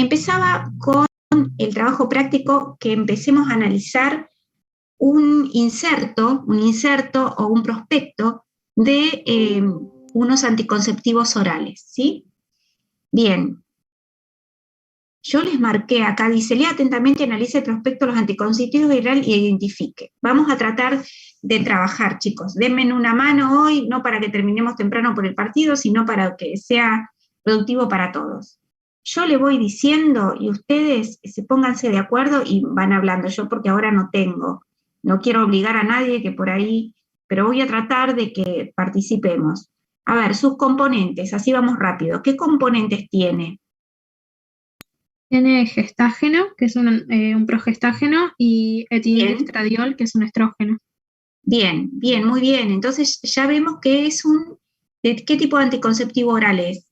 empezaba con el trabajo práctico que empecemos a analizar un inserto o un prospecto de unos anticonceptivos orales, ¿sí? Bien, yo les marqué acá, dice, lea atentamente, analice el prospecto de los anticonceptivos orales y identifique. Vamos a tratar de trabajar, chicos. Denme una mano hoy, no para que terminemos temprano por el partido, sino para que sea productivo para todos. Yo le voy diciendo y ustedes pónganse de acuerdo y van hablando. Yo porque ahora no tengo, no quiero obligar a nadie que por ahí, pero voy a tratar de que participemos. A ver, sus componentes, así vamos rápido. ¿Qué componentes tiene? Tiene gestágeno, que es un progestágeno, y etiliestradiol, que es un estrógeno. Bien, bien, muy bien. Entonces ya vemos que es ¿qué tipo de anticonceptivo oral es?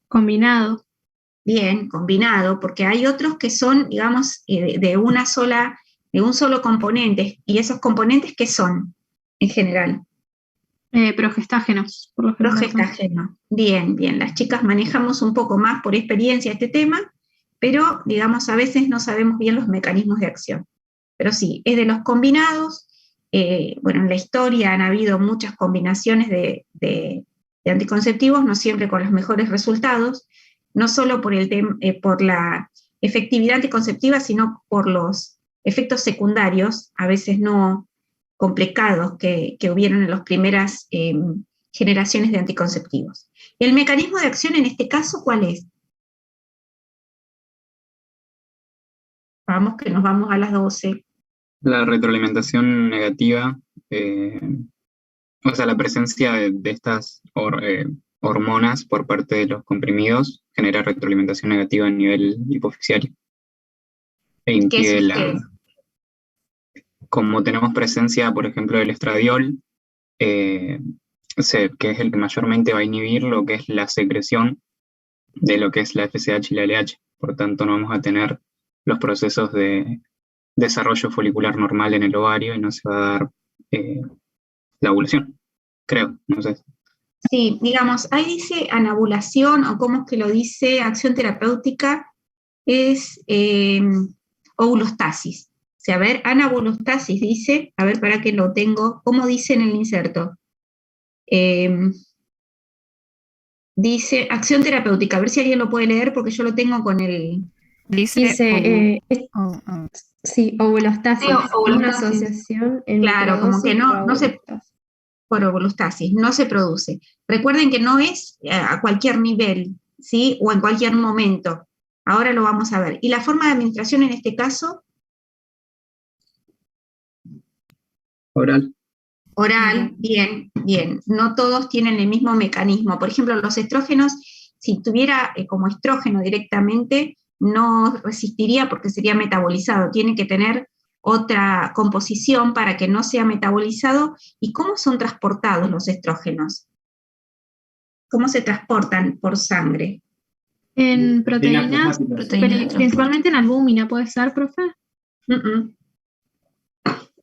Combinado. Bien, combinado, porque hay otros que son, digamos, de un solo componente. ¿Y esos componentes qué son en general? Progestágenos, por lo general son. Progestágeno. Bien, bien. Las chicas manejamos un poco más por experiencia este tema, pero, digamos, a veces no sabemos bien los mecanismos de acción. Pero sí, es de los combinados. Bueno, en la historia han habido muchas combinaciones de anticonceptivos, no siempre con los mejores resultados, no solo por la efectividad anticonceptiva, sino por los efectos secundarios, a veces no complicados, que hubieron en las primeras generaciones de anticonceptivos. ¿El mecanismo de acción en este caso cuál es? Vamos, que nos vamos a las 12. La retroalimentación negativa, o sea, la presencia de estas hormonas por parte de los comprimidos genera retroalimentación negativa a nivel hipoficiario e ¿Qué es impide usted? como tenemos presencia, por ejemplo, del estradiol, eh, que es el que mayormente va a inhibir lo que es la secreción de lo que es la FSH y la LH. Por tanto, no vamos a tener los procesos de desarrollo folicular normal en el ovario y no se va a dar la ovulación, creo, no sé. Sí, digamos, ahí dice anabulación, o cómo es que lo dice, acción terapéutica, es ovulostasis. O sea, a ver, anabulostasis dice, a ver, para que lo tengo, ¿cómo dice en el inserto? Dice acción terapéutica, a ver si alguien lo puede leer porque yo lo tengo con el... Dice Sí, ovulostasis. Sí, Es una asociación en claro, como que microdosis no se por ovulostasis, no se produce. Recuerden que no es a cualquier nivel, ¿sí? O en cualquier momento. Ahora lo vamos a ver. ¿Y la forma de administración en este caso? Oral. Oral, bien, bien. No todos tienen el mismo mecanismo. Por ejemplo, los estrógenos, si tuviera como estrógeno directamente, no resistiría porque sería metabolizado. Tiene que tener otra composición para que no sea metabolizado. ¿Y cómo son transportados los estrógenos? ¿Cómo se transportan por sangre? En proteínas, principalmente en albúmina, ¿puede ser, profe?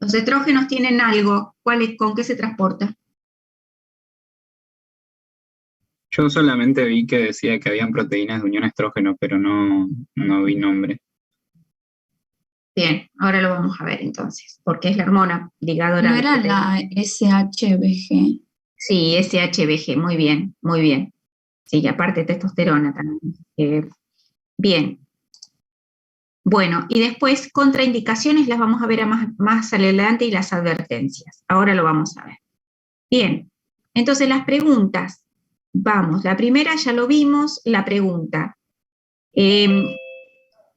Los estrógenos tienen algo. ¿Con qué se transporta? Yo solamente vi que decía que habían proteínas de unión a estrógeno, pero no vi nombre. Bien, ahora lo vamos a ver entonces, porque es la hormona ligadora. ¿No era la SHBG? Sí, SHBG, muy bien, muy bien. Sí, y aparte testosterona también. Bien. Bueno, y después contraindicaciones las vamos a ver más adelante y las advertencias. Ahora lo vamos a ver. Bien, entonces las preguntas. Vamos, la primera ya lo vimos, la pregunta.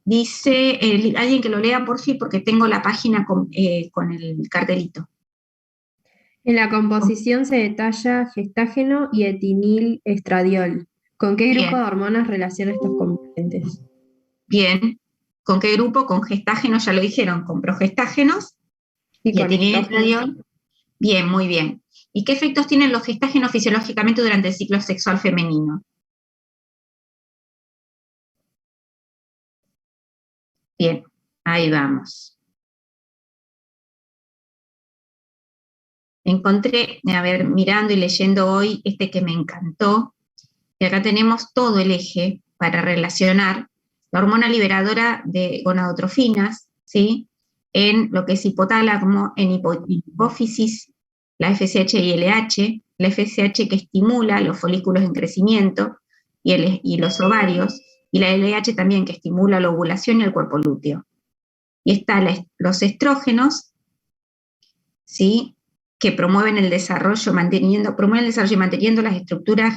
Dice, alguien que lo lea por sí, porque tengo la página con el cartelito. En la composición se detalla gestágeno y etiliestradiol. ¿Con qué grupo de hormonas relaciona estos componentes? Bien. ¿Con qué grupo? Con gestágenos, ya lo dijeron, con progestágenos y etiliestradiol. Bien, muy bien. ¿Y qué efectos tienen los gestágenos fisiológicamente durante el ciclo sexual femenino? Bien, ahí vamos. Encontré, a ver, mirando y leyendo hoy, este que me encantó, Y acá tenemos todo el eje para relacionar la hormona liberadora de gonadotrofinas, ¿sí? En lo que es hipotálamo, en hipófisis, la FSH y LH, la FSH que estimula los folículos en crecimiento y los ovarios, y la LH también que estimula la ovulación y el cuerpo lúteo. Y están los estrógenos, ¿sí? Que promueven el desarrollo y manteniendo las estructuras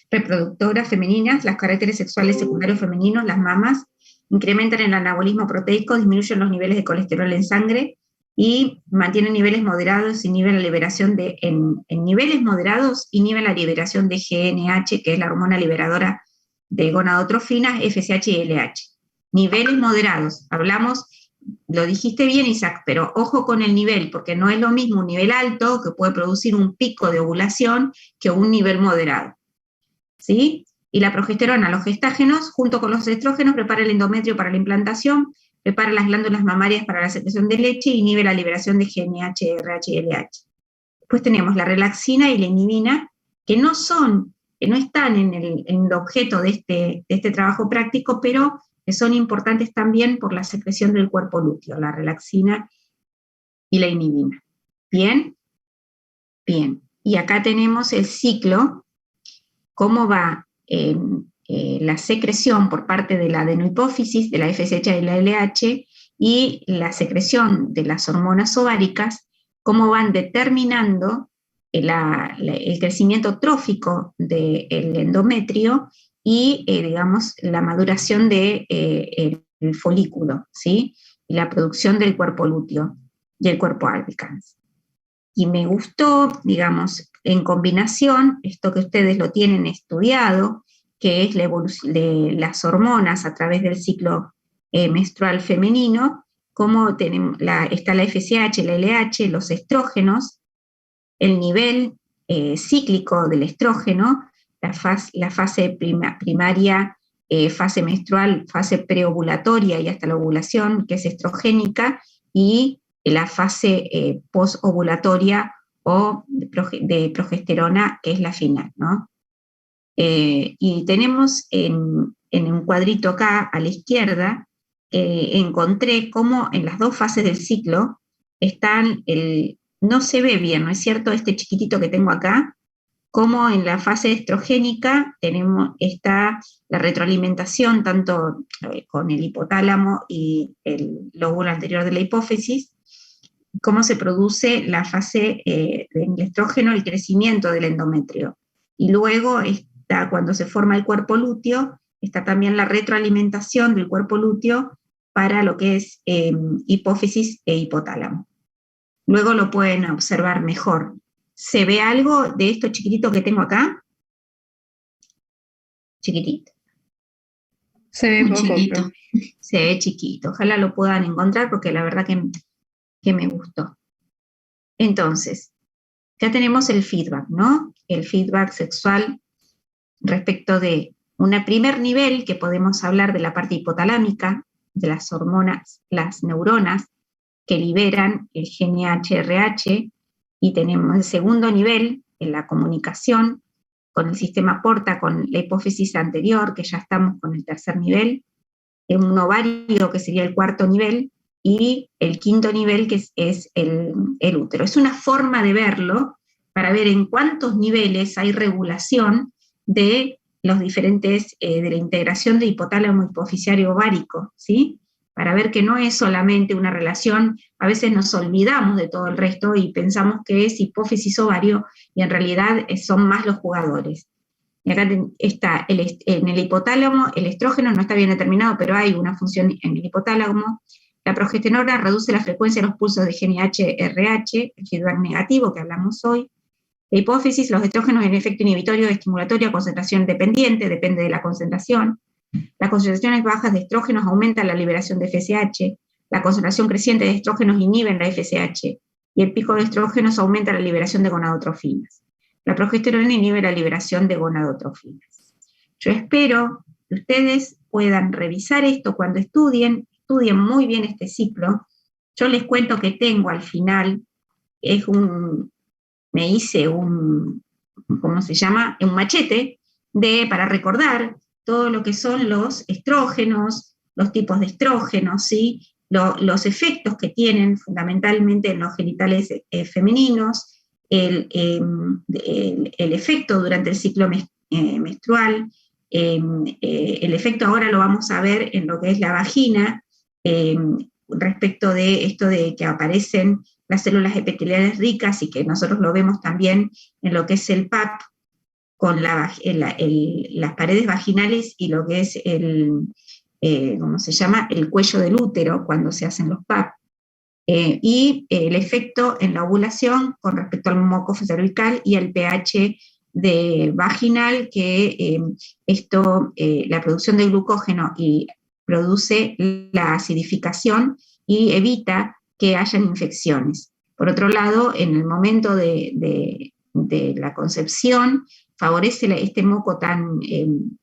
reproductoras femeninas, los caracteres sexuales secundarios femeninos, las mamas, incrementan el anabolismo proteico, disminuyen los niveles de colesterol en sangre y mantienen niveles moderados, inhiben la liberación en niveles moderados inhiben la liberación de GNH, que es la hormona liberadora de gonadotrofinas, FSH y LH. Niveles moderados, hablamos, lo dijiste bien, Isaac, pero ojo con el nivel, porque no es lo mismo un nivel alto, que puede producir un pico de ovulación, que un nivel moderado. ¿Sí? Y la progesterona, los gestágenos, junto con los estrógenos, prepara el endometrio para la implantación, prepara las glándulas mamarias para la secreción de leche e inhibe la liberación de GNH, RH y LH. Después tenemos la relaxina y la inhibina, que no están en el objeto de este trabajo práctico, pero que son importantes también por la secreción del cuerpo lúteo, la relaxina y la inhibina. ¿Bien? Bien. Y acá tenemos el ciclo, cómo va la secreción por parte de la adenohipófisis, de la FSH y la LH, y la secreción de las hormonas ováricas, cómo van determinando el crecimiento trófico del endometrio y, digamos, la maduración del folículo, ¿sí? Y la producción del cuerpo lúteo y el cuerpo albicans. Y me gustó, digamos, en combinación, esto que ustedes lo tienen estudiado, que es la evolución de las hormonas a través del ciclo menstrual femenino, cómo está la FSH, la LH, los estrógenos, el nivel cíclico del estrógeno, la fase primaria, fase menstrual, fase preovulatoria y hasta la ovulación, que es estrogénica, y la fase posovulatoria o de progesterona, que es la final, ¿no? Y tenemos en un cuadrito acá a la izquierda, encontré cómo en las dos fases del ciclo están no se ve bien, ¿no es cierto? Este chiquitito que tengo acá, como en la fase estrogénica está la retroalimentación tanto con el hipotálamo y el lóbulo anterior de la hipófisis, cómo se produce la fase del estrógeno, el crecimiento del endometrio. Y luego está cuando se forma el cuerpo lúteo, está también la retroalimentación del cuerpo lúteo para lo que es hipófisis e hipotálamo. Luego lo pueden observar mejor. ¿Se ve algo de esto chiquitito que tengo acá? Chiquitito. Se ve poco, chiquito. Se ve chiquito. Ojalá lo puedan encontrar porque la verdad que me gustó. Entonces, ya tenemos el feedback, ¿no? El feedback sexual respecto de un primer nivel que podemos hablar de la parte hipotalámica, de las hormonas, las neuronas que liberan el GNH-RH, y tenemos el segundo nivel en la comunicación con el sistema porta, con la hipófisis anterior, que ya estamos con el tercer nivel, en un ovario que sería el cuarto nivel, y el quinto nivel que es el útero. Es una forma de verlo para ver en cuántos niveles hay regulación de los diferentes, de la integración de hipotálamo hipoficiario ovárico, ¿sí? Para ver que no es solamente una relación, a veces nos olvidamos de todo el resto y pensamos que es hipófisis ovario, y en realidad son más los jugadores. Y acá está en el hipotálamo, el estrógeno no está bien determinado, pero hay una función en el hipotálamo. La progesterona reduce la frecuencia de los pulsos de GNH-RH, el feedback negativo que hablamos hoy. La hipófisis, los estrógenos en efecto inhibitorio, estimulatorio, concentración dependiente, depende de la concentración. Las concentraciones bajas de estrógenos aumentan la liberación de FSH, la concentración creciente de estrógenos inhiben la FSH, y el pico de estrógenos aumenta la liberación de gonadotrofinas. La progesterona inhibe la liberación de gonadotrofinas. Yo espero que ustedes puedan revisar esto cuando estudien muy bien este ciclo. Yo les cuento que tengo al final, me hice ¿cómo se llama? Un machete, para recordar todo lo que son los estrógenos, los tipos de estrógenos, ¿sí? Los efectos que tienen fundamentalmente en los genitales femeninos, el efecto durante el ciclo menstrual, el efecto ahora lo vamos a ver en lo que es la vagina, respecto de esto de que aparecen las células epiteliales ricas y que nosotros lo vemos también en lo que es el PAP, con las paredes vaginales y lo que es ¿cómo se llama? El cuello del útero cuando se hacen los PAP. Y el efecto en la ovulación con respecto al moco cervical y al pH vaginal, que la producción de glucógeno y produce la acidificación y evita que hayan infecciones. Por otro lado, en el momento de la concepción, favorece este moco tan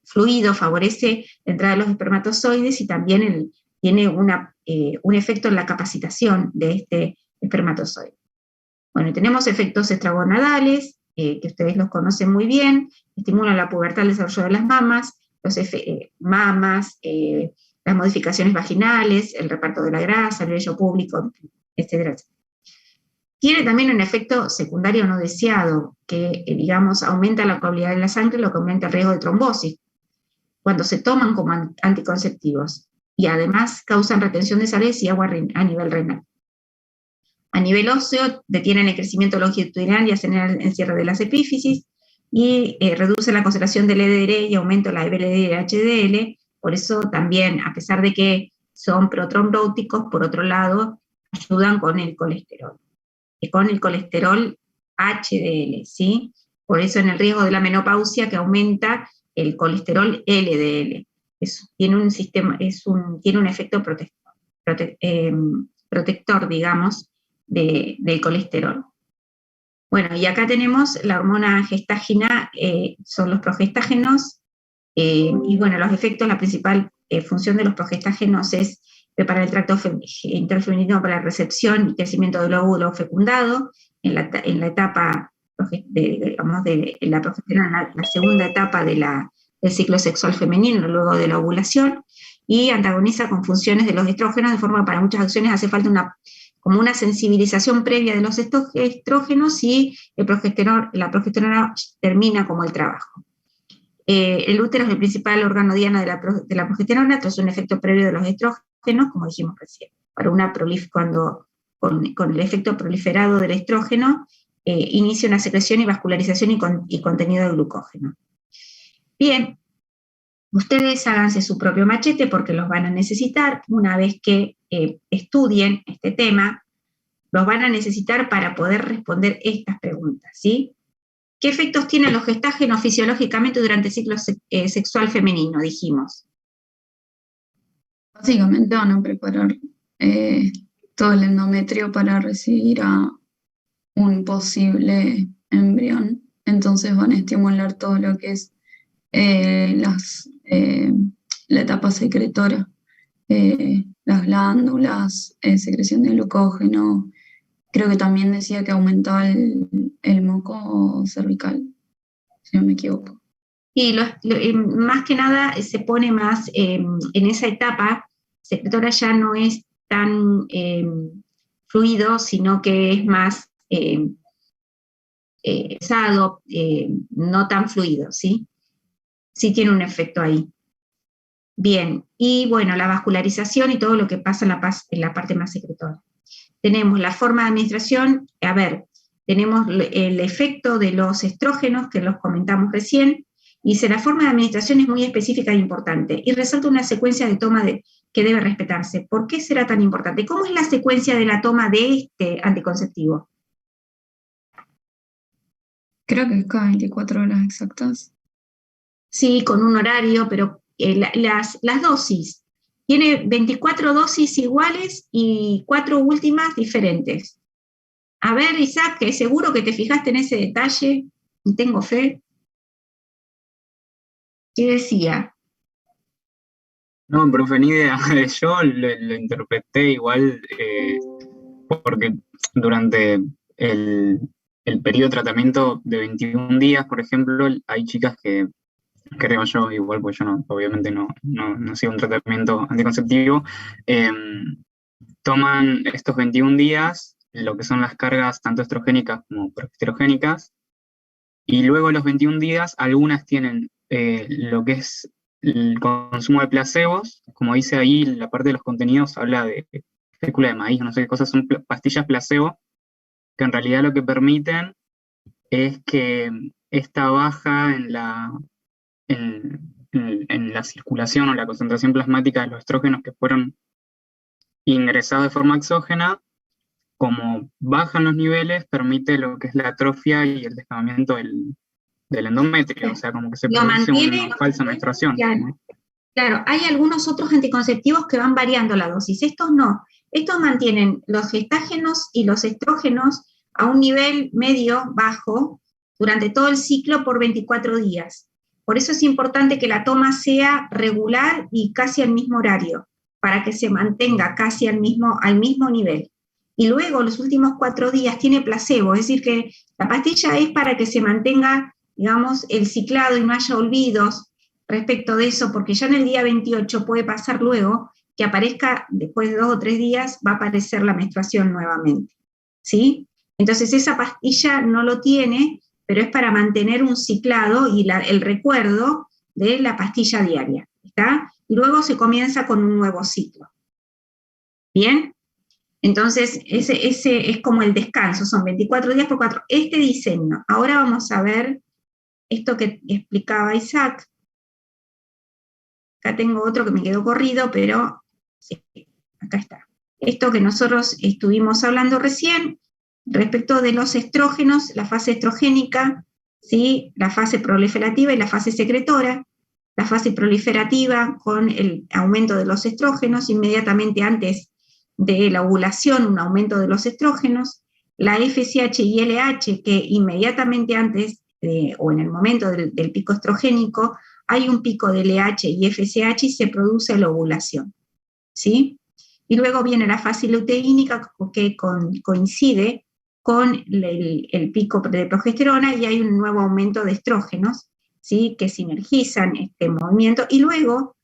fluido, favorece la entrada de los espermatozoides y también tiene un efecto en la capacitación de este espermatozoide. Bueno, tenemos efectos extragonadales, que ustedes los conocen muy bien, estimulan la pubertad, el desarrollo de las mamas, las modificaciones vaginales, el reparto de la grasa, el vello público, etcétera, etcétera. Tiene también un efecto secundario no deseado, que, digamos, aumenta la coagulabilidad de la sangre, lo que aumenta el riesgo de trombosis, cuando se toman como anticonceptivos, y además causan retención de sales y agua a nivel renal. A nivel óseo, detienen el crecimiento longitudinal y aceleran el cierre de las epífisis, y reduce la concentración del LDL y aumenta la LDL y HDL. Por eso también, a pesar de que son protrombóticos, por otro lado, ayudan con el colesterol HDL, ¿sí? Por eso en el riesgo de la menopausia, que aumenta el colesterol LDL. Tiene un efecto protector, digamos, del colesterol. Bueno, y acá tenemos la hormona gestágena, son los progestágenos, y bueno, los efectos, la principal función de los progestágenos es preparar el tracto interfemenino para la recepción y crecimiento del óvulo fecundado, en la etapa, digamos, de la progesterona, la segunda etapa del ciclo sexual femenino, luego de la ovulación, y antagoniza con funciones de los estrógenos, de forma que para muchas acciones hace falta como una sensibilización previa de los estrógenos, y la progesterona termina como el trabajo. El útero es el principal órgano diana de la progesterona, tras un efecto previo de los estrógenos, como dijimos recién. Con el efecto proliferado del estrógeno, inicia una secreción y vascularización y contenido de glucógeno. Bien, ustedes háganse su propio machete porque los van a necesitar una vez que estudien este tema, los van a necesitar para poder responder estas preguntas, ¿sí? ¿Qué efectos tienen los gestágenos fisiológicamente durante el ciclo sexual femenino? Dijimos. Básicamente van a preparar todo el endometrio para recibir a un posible embrión. Entonces van a estimular todo lo que es la etapa secretora, las glándulas, secreción de glucógeno. Creo que también decía que aumentaba el moco cervical, si no me equivoco. Y más que nada se pone más en esa etapa secretora, ya no es tan fluido, sino que es más pesado, no tan fluido, ¿sí? Sí tiene un efecto ahí. Bien, y bueno, la vascularización y todo lo que pasa en la parte más secretora. Tenemos la forma de administración, tenemos el efecto de los estrógenos, que los comentamos recién, y la forma de administración es muy específica e importante, y resalta una secuencia de toma que debe respetarse. ¿Por qué será tan importante? ¿Cómo es la secuencia de la toma de este anticonceptivo? Creo que es cada 24 horas exactas. Sí, con un horario, pero las dosis. Tiene 24 dosis iguales y 4 últimas diferentes. A ver, Isaac, que seguro que te fijaste en ese detalle, y tengo fe. ¿Qué decía? No, profe, ni idea. Yo lo interpreté igual porque durante el periodo de tratamiento de 21 días, por ejemplo, hay chicas que creo yo, igual pues yo no, obviamente no sigo un tratamiento anticonceptivo, toman estos 21 días lo que son las cargas tanto estrogénicas como progesterogénicas, y luego de los 21 días algunas tienen lo que es el consumo de placebos, como dice ahí, la parte de los contenidos habla de fécula de maíz, no sé qué cosas, son pastillas placebo, que en realidad lo que permiten es que esta baja en la circulación o la concentración plasmática de los estrógenos que fueron ingresados de forma exógena, como bajan los niveles, permite lo que es la atrofia y el descamamiento del endometrio, o sea, como que se Lo produce mantiene, una falsa menstruación, claro, ¿no? claro, hay algunos otros anticonceptivos que van variando la dosis, estos no. Estos mantienen los gestágenos y los estrógenos a un nivel medio bajo durante todo el ciclo por 24 días. Por eso es importante que la toma sea regular y casi al mismo horario, para que se mantenga casi al mismo nivel. Y luego los últimos 4 días tiene placebo, es decir, que la pastilla es para que se mantenga, digamos, el ciclado y no haya olvidos respecto de eso, porque ya en el día 28 puede pasar luego que aparezca, después de 2 o 3 días, va a aparecer la menstruación nuevamente, ¿sí? Entonces esa pastilla no lo tiene, pero es para mantener un ciclado y el recuerdo de la pastilla diaria, ¿está? Y luego se comienza con un nuevo ciclo. ¿Bien? Entonces, ese es como el descanso, son 24 días por 4. Este diseño, ahora vamos a ver esto que explicaba Isaac. Acá tengo otro que me quedó corrido, pero sí, acá está. Esto que nosotros estuvimos hablando recién, respecto de los estrógenos, la fase estrogénica, ¿sí? La fase proliferativa y la fase secretora. La fase proliferativa con el aumento de los estrógenos, inmediatamente antes de la ovulación, un aumento de los estrógenos. La FSH y LH, que inmediatamente antes o en el momento del pico estrogénico, hay un pico de LH y FSH y se produce la ovulación, ¿sí? Y luego viene la fase luteínica que coincide con el pico de progesterona y hay un nuevo aumento de estrógenos, ¿sí? Que sinergizan este movimiento. Y luego,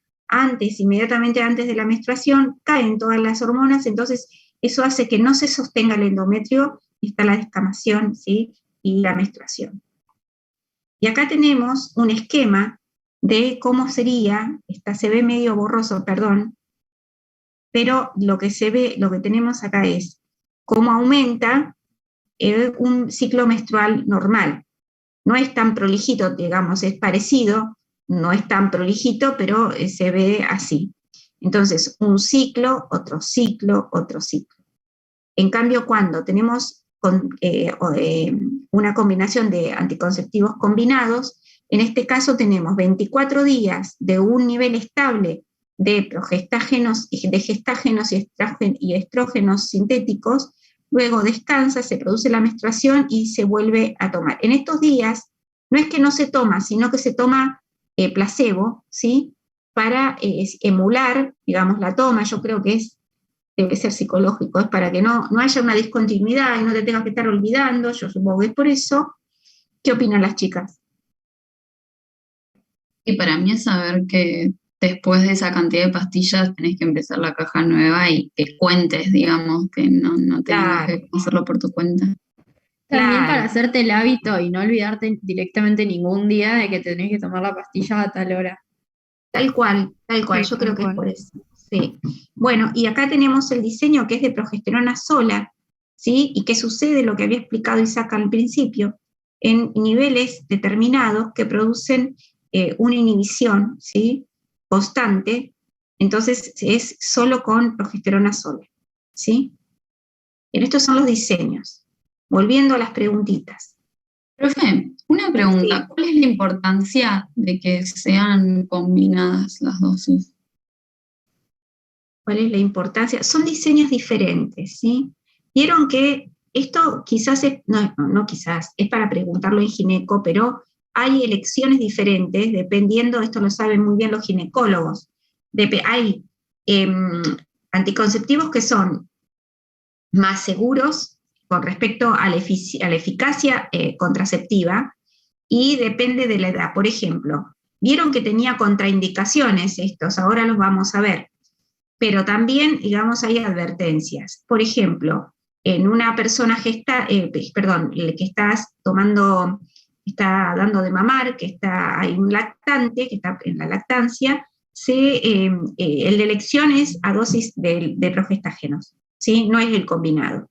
inmediatamente antes de la menstruación, caen todas las hormonas, entonces eso hace que no se sostenga el endometrio y está la descamación, ¿sí? Y la menstruación. Y acá tenemos un esquema de cómo sería, se ve medio borroso, perdón, pero lo que tenemos acá es cómo aumenta un ciclo menstrual normal. No es tan prolijito, digamos, es parecido, no es tan prolijito, pero se ve así. Entonces, un ciclo, otro ciclo, otro ciclo. En cambio, cuando tenemos una combinación de anticonceptivos combinados, en este caso tenemos 24 días de un nivel estable de progestágenos, de gestágenos y estrógenos sintéticos, luego descansa, se produce la menstruación y se vuelve a tomar. En estos días no es que no se toma, sino que se toma placebo, ¿sí? Para emular, digamos, la toma. Yo creo que debe ser psicológico, es para que no haya una discontinuidad y no te tengas que estar olvidando, yo supongo que es por eso. ¿Qué opinan las chicas? Y para mí es saber que después de esa cantidad de pastillas tenés que empezar la caja nueva y que cuentes, digamos, que no tengas Claro, que hacerlo por tu cuenta. También para claro, hacerte el hábito y no olvidarte directamente ningún día de que tenés que tomar la pastilla a tal hora. tal cual, Sí, yo tal creo que es cual. por eso. Sí. Bueno, y acá tenemos el diseño que es de progesterona sola, ¿sí? Y que sucede lo que había explicado Isaac al principio, en niveles determinados que producen una inhibición, ¿sí? Constante, entonces es solo con progesterona sola, ¿sí? Bien, estos son los diseños. Volviendo a las preguntitas. Profe, una pregunta, Sí. ¿cuál es la importancia de que sean combinadas las dosis? ¿Cuál es la importancia? Son diseños diferentes, ¿sí? Vieron que esto quizás no quizás, es para preguntarlo en gineco, pero hay elecciones diferentes dependiendo, esto lo saben muy bien los ginecólogos. Hay anticonceptivos que son más seguros con respecto a la eficacia contraceptiva y depende de la edad. Por ejemplo, Vieron que tenía contraindicaciones estos, ahora los vamos a ver. Pero también, digamos, hay advertencias. Por ejemplo, en una persona que estás tomando, está dando de mamar, hay un lactante que está en la lactancia, el de elección es a dosis de progestágenos, ¿sí? No es el combinado.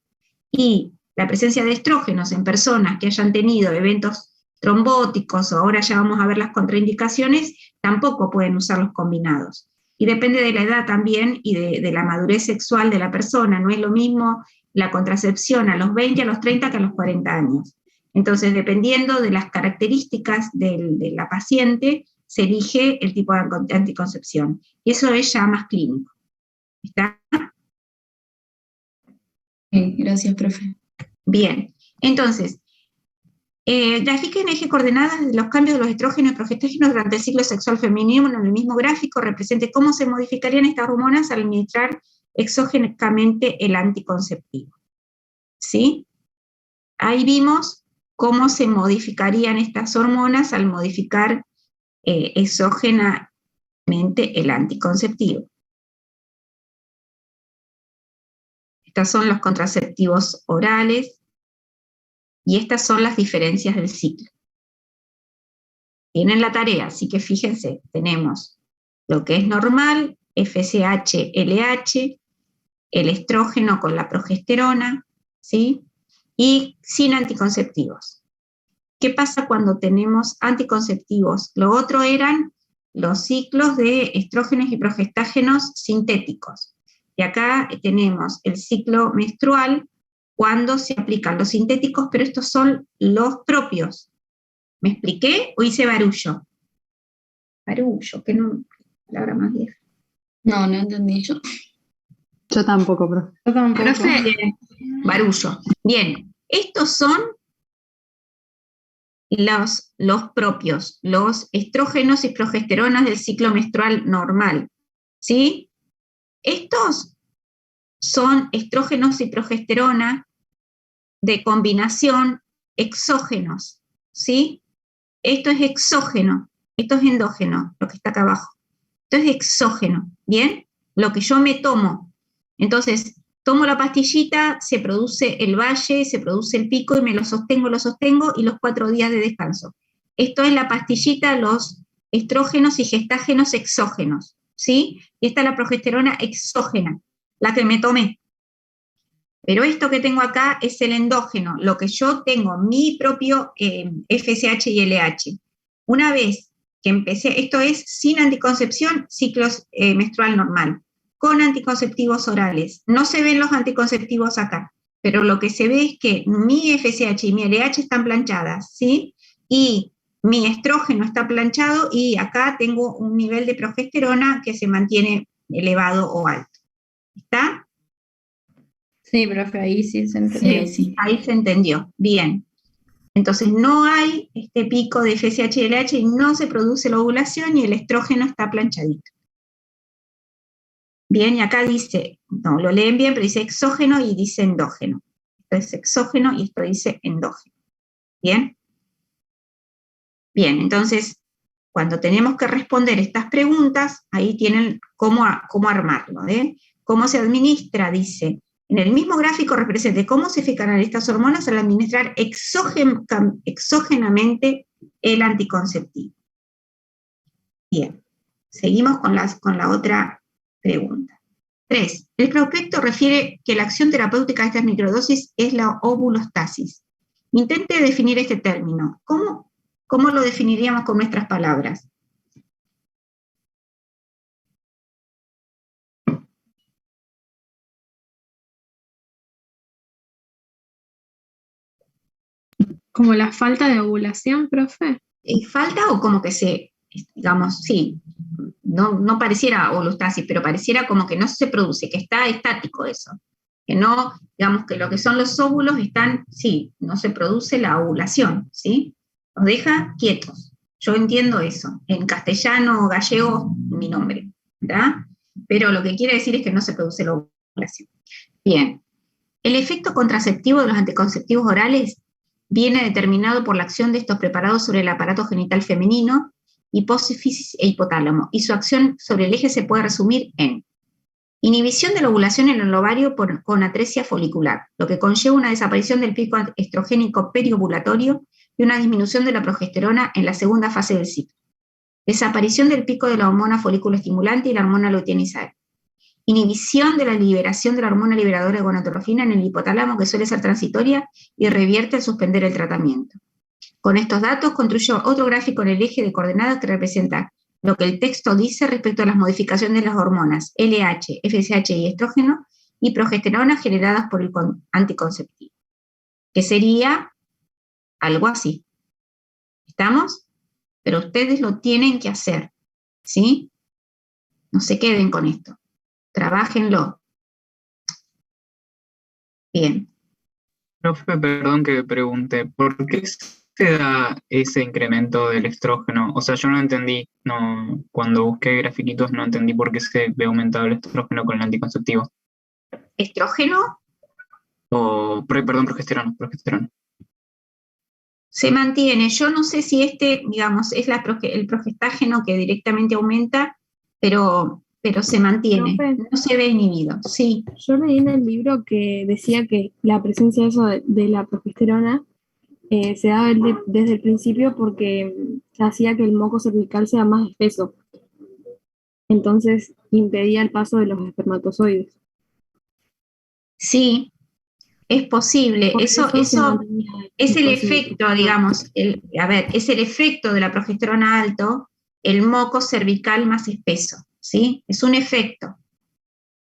Y la presencia de estrógenos en personas que hayan tenido eventos trombóticos, o ahora ya vamos a ver las contraindicaciones, tampoco pueden usar los combinados. Y depende de la edad también y de la madurez sexual de la persona. No es lo mismo la contracepción a los 20, a los 30 que a los 40 años. Entonces, dependiendo de las características de la paciente, se elige el tipo de anticoncepción. Y eso es ya más clínico. ¿Está? Gracias, profe. Bien, entonces, grafica en eje coordenadas los cambios de los estrógenos y progestágenos durante el ciclo sexual femenino. En el mismo gráfico represente cómo se modificarían estas hormonas al administrar exógenamente el anticonceptivo. ¿Sí? Ahí vimos cómo se modificarían estas hormonas al modificar exógenamente el anticonceptivo. Estos son los contraceptivos orales y estas son las diferencias del ciclo. Tienen la tarea, así que fíjense, tenemos lo que es normal, FSH, LH, el estrógeno con la progesterona, ¿sí? Y sin anticonceptivos. ¿Qué pasa cuando tenemos anticonceptivos? Lo otro eran los ciclos de estrógenos y progestágenos sintéticos. Y acá tenemos el ciclo menstrual cuando se aplican los sintéticos, pero estos son los propios. ¿Me expliqué o hice barullo? Barullo, que no, palabra más vieja. No entendí yo. Yo tampoco, profe. Yo tampoco. Profe, barullo. Bien, estos son los propios, los estrógenos y progesteronas del ciclo menstrual normal, ¿sí? Estos son estrógenos y progesterona de combinación exógenos, ¿sí? Esto es exógeno, esto es endógeno, lo que está acá abajo. Esto es exógeno, ¿bien? Lo que yo me tomo. Entonces, tomo la pastillita, se produce el valle, se produce el pico y me lo sostengo y los 4 días de descanso. Esto es la pastillita, los estrógenos y gestágenos exógenos, ¿sí? Y esta es la progesterona exógena, la que me tomé. Pero esto que tengo acá es el endógeno, lo que yo tengo, mi propio FSH y LH. Una vez que empecé, esto es sin anticoncepción, ciclos menstrual normal, con anticonceptivos orales. No se ven los anticonceptivos acá, pero lo que se ve es que mi FSH y mi LH están planchadas, ¿sí? Y mi estrógeno está planchado y acá tengo un nivel de progesterona que se mantiene elevado o alto. ¿Está? Sí, profe, ahí sí se entendió. Sí. Ahí se entendió. Bien. Entonces no hay este pico de FSH y LH y no se produce la ovulación y el estrógeno está planchadito. Bien, y acá dice, no lo leen bien, pero dice exógeno y dice endógeno. Esto es exógeno y esto dice endógeno. ¿Bien? Bien, entonces, cuando tenemos que responder estas preguntas, ahí tienen cómo armarlo. ¿Cómo se administra? Dice, en el mismo gráfico represente cómo se fijarán estas hormonas al administrar exógenamente el anticonceptivo. Bien, seguimos con la otra pregunta. 3. El prospecto refiere que la acción terapéutica de estas microdosis es la ovulostasis. Intente definir este término. ¿Cómo lo definiríamos con nuestras palabras? ¿Como la falta de ovulación, profe? ¿Falta o como que digamos, sí, no pareciera ovulostasis, pero pareciera como que no se produce, que está estático eso? Que no, digamos que lo que son los óvulos están, sí, no se produce la ovulación, ¿sí? Los deja quietos. Yo entiendo eso. En castellano o gallego, mi nombre, ¿verdad? Pero lo que quiere decir es que no se produce la ovulación. Bien. El efecto contraceptivo de los anticonceptivos orales viene determinado por la acción de estos preparados sobre el aparato genital femenino hipófisis e hipotálamo, y su acción sobre el eje se puede resumir en inhibición de la ovulación en el ovario con atresia folicular, lo que conlleva una desaparición del pico estrogénico periovulatorio y una disminución de la progesterona en la segunda fase del ciclo. Desaparición del pico de la hormona folículo estimulante y la hormona luteinizante. Inhibición de la liberación de la hormona liberadora de gonadotrofina en el hipotálamo, que suele ser transitoria y revierte al suspender el tratamiento. Con estos datos construyo otro gráfico en el eje de coordenadas que representa lo que el texto dice respecto a las modificaciones de las hormonas LH, FSH y estrógeno y progesterona generadas por el anticonceptivo, que sería algo así. ¿Estamos? Pero ustedes lo tienen que hacer, ¿sí? No se queden con esto. Trabájenlo. Bien. Profe, perdón que pregunte, ¿por qué se da ese incremento del estrógeno? O sea, yo no entendí, cuando busqué grafiquitos no entendí por qué se ve aumentado el estrógeno con el anticonceptivo. ¿Estrógeno? Perdón, progesterona. Se mantiene. Yo no sé si digamos, es el progestágeno que directamente aumenta, pero se mantiene. Profe, no se ve inhibido. Sí. yo leí en el libro que decía que la presencia de la progesterona se daba desde el principio porque hacía que el moco cervical sea más espeso. Entonces impedía el paso de los espermatozoides. Sí, es posible. Por Eso se mantenía es el espacio de efecto, progesterona. digamos, es el efecto de la progesterona alto, el moco cervical más espeso, ¿sí? Es un efecto.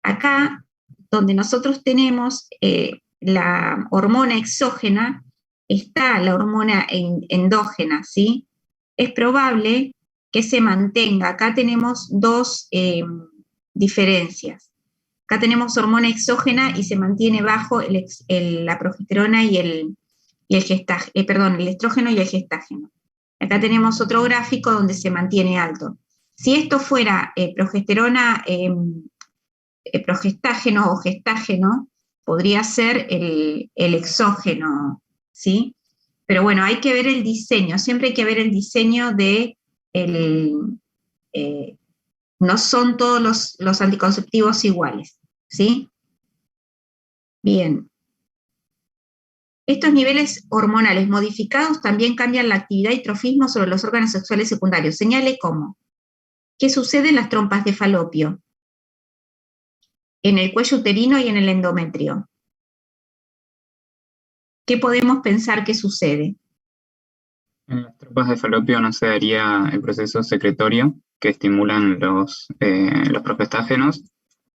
Acá, donde nosotros tenemos la hormona exógena, está la hormona endógena, ¿sí? Es probable que se mantenga. Acá tenemos dos diferencias. Acá tenemos hormona exógena y se mantiene bajo la progesterona y el estrógeno y el gestágeno. Acá tenemos otro gráfico donde se mantiene alto. Si esto fuera progesterona, progestágeno o gestágeno, podría ser el exógeno, ¿sí? Pero bueno, hay que ver el diseño, siempre hay que ver el diseño no son todos los anticonceptivos iguales, ¿sí? Bien. Estos niveles hormonales modificados también cambian la actividad y trofismo sobre los órganos sexuales secundarios. Señale cómo. ¿Qué sucede en las trompas de falopio? En el cuello uterino y en el endometrio. ¿Qué podemos pensar que sucede? En las trompas de falopio no se daría el proceso secretorio que estimulan los progestágenos,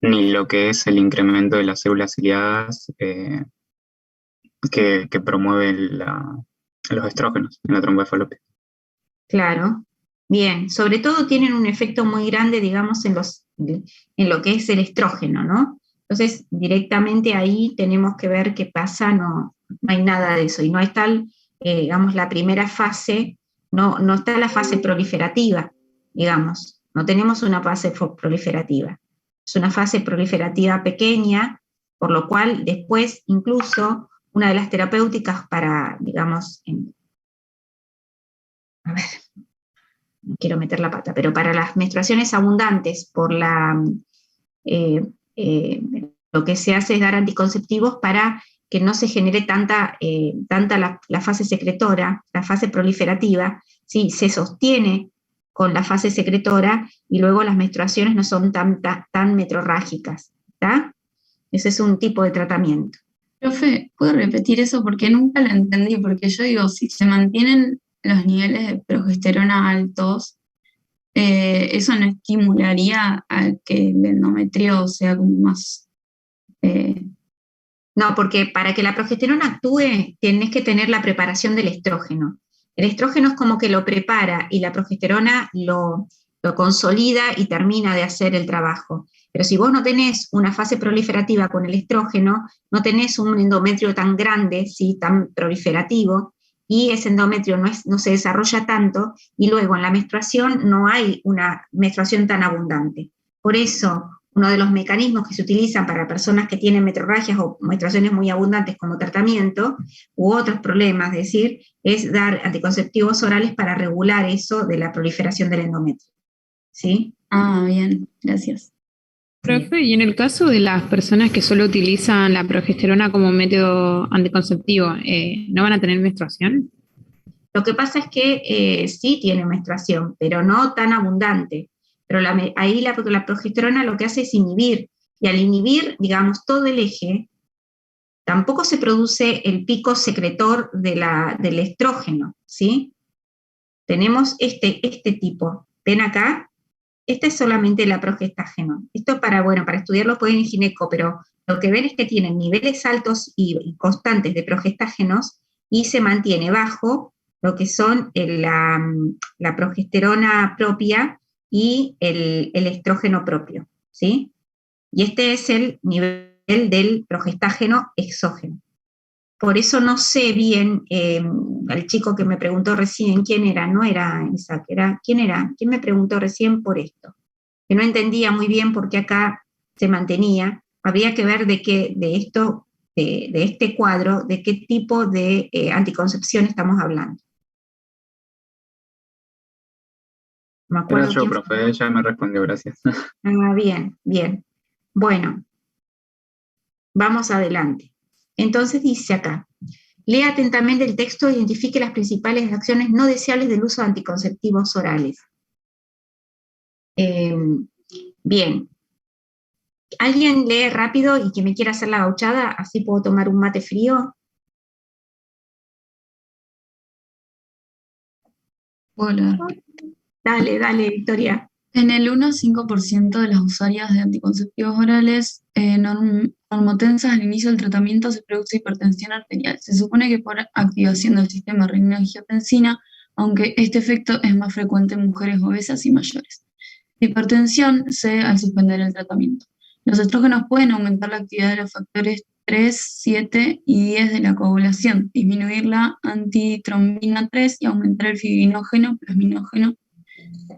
ni lo que es el incremento de las células ciliadas que promueve los estrógenos en la trompa de falopio. Claro. Bien, sobre todo tienen un efecto muy grande, digamos, en lo que es el estrógeno, ¿no? Entonces, directamente ahí tenemos que ver qué pasa, no hay nada de eso. Y no está, digamos, la primera fase, no está la fase proliferativa, digamos. No tenemos una fase proliferativa. Es una fase proliferativa pequeña, por lo cual después incluso una de las terapéuticas para, digamos, a ver, no quiero meter la pata, pero para las menstruaciones abundantes, por lo que se hace es dar anticonceptivos para que no se genere tanta la fase secretora, la fase proliferativa, ¿sí? Se sostiene con la fase secretora y luego las menstruaciones no son tan metrorrágicas, ¿está? Ese es un tipo de tratamiento. Profe, ¿puedo repetir eso? Porque nunca lo entendí, porque yo digo, si se mantienen los niveles de progesterona altos, eso no estimularía a que el endometrio sea como más... No, porque para que la progesterona actúe, tenés que tener la preparación del estrógeno. El estrógeno es como que lo prepara y la progesterona lo consolida y termina de hacer el trabajo. Pero si vos no tenés una fase proliferativa con el estrógeno, no tenés un endometrio tan grande, ¿sí? Tan proliferativo, y ese endometrio no se desarrolla tanto, y luego en la menstruación no hay una menstruación tan abundante. Por eso, uno de los mecanismos que se utilizan para personas que tienen metrorragias o menstruaciones muy abundantes como tratamiento, u otros problemas, es decir, es dar anticonceptivos orales para regular eso de la proliferación del endometrio. ¿Sí? Ah, bien, gracias. Profe, y en el caso de las personas que solo utilizan la progesterona como método anticonceptivo, ¿no van a tener menstruación? Lo que pasa es que sí tiene menstruación, pero no tan abundante. Pero ahí la progesterona lo que hace es inhibir, y al inhibir, digamos, todo el eje, tampoco se produce el pico secretor del estrógeno, ¿sí? Tenemos este tipo. ¿Ven acá? Este es solamente la progestágeno. Esto para estudiarlo pueden ir gineco, pero lo que ven es que tienen niveles altos y constantes de progestágenos y se mantiene bajo lo que son la progesterona propia y el estrógeno propio, ¿sí? Y este es el nivel del progestágeno exógeno. Por eso no sé bien, al chico que me preguntó recién quién era, no era Isaac, ¿quién era? ¿Quién me preguntó recién por esto? Que no entendía muy bien por qué acá se mantenía. Habría que ver de este cuadro, de qué tipo de anticoncepción estamos hablando. Me acuerdo Era yo, quién profe, fue. ella me respondió, gracias. Ah, bien, bien. Bueno, vamos adelante. Entonces dice acá, lea atentamente el texto e identifique las principales acciones no deseables del uso de anticonceptivos orales. Bien. ¿Alguien lee rápido y que me quiera hacer la gauchada? Así puedo tomar un mate frío. Hola. Dale, dale, Victoria. En el 1,5% de las usuarias de anticonceptivos orales normotensas al inicio del tratamiento se produce hipertensión arterial. Se supone que por activación del sistema renina-angiotensina, aunque este efecto es más frecuente en mujeres obesas y mayores. La hipertensión se da al suspender el tratamiento. Los estrógenos pueden aumentar la actividad de los factores 3, 7 y 10 de la coagulación, disminuir la antitrombina 3 y aumentar el fibrinógeno, plasminógeno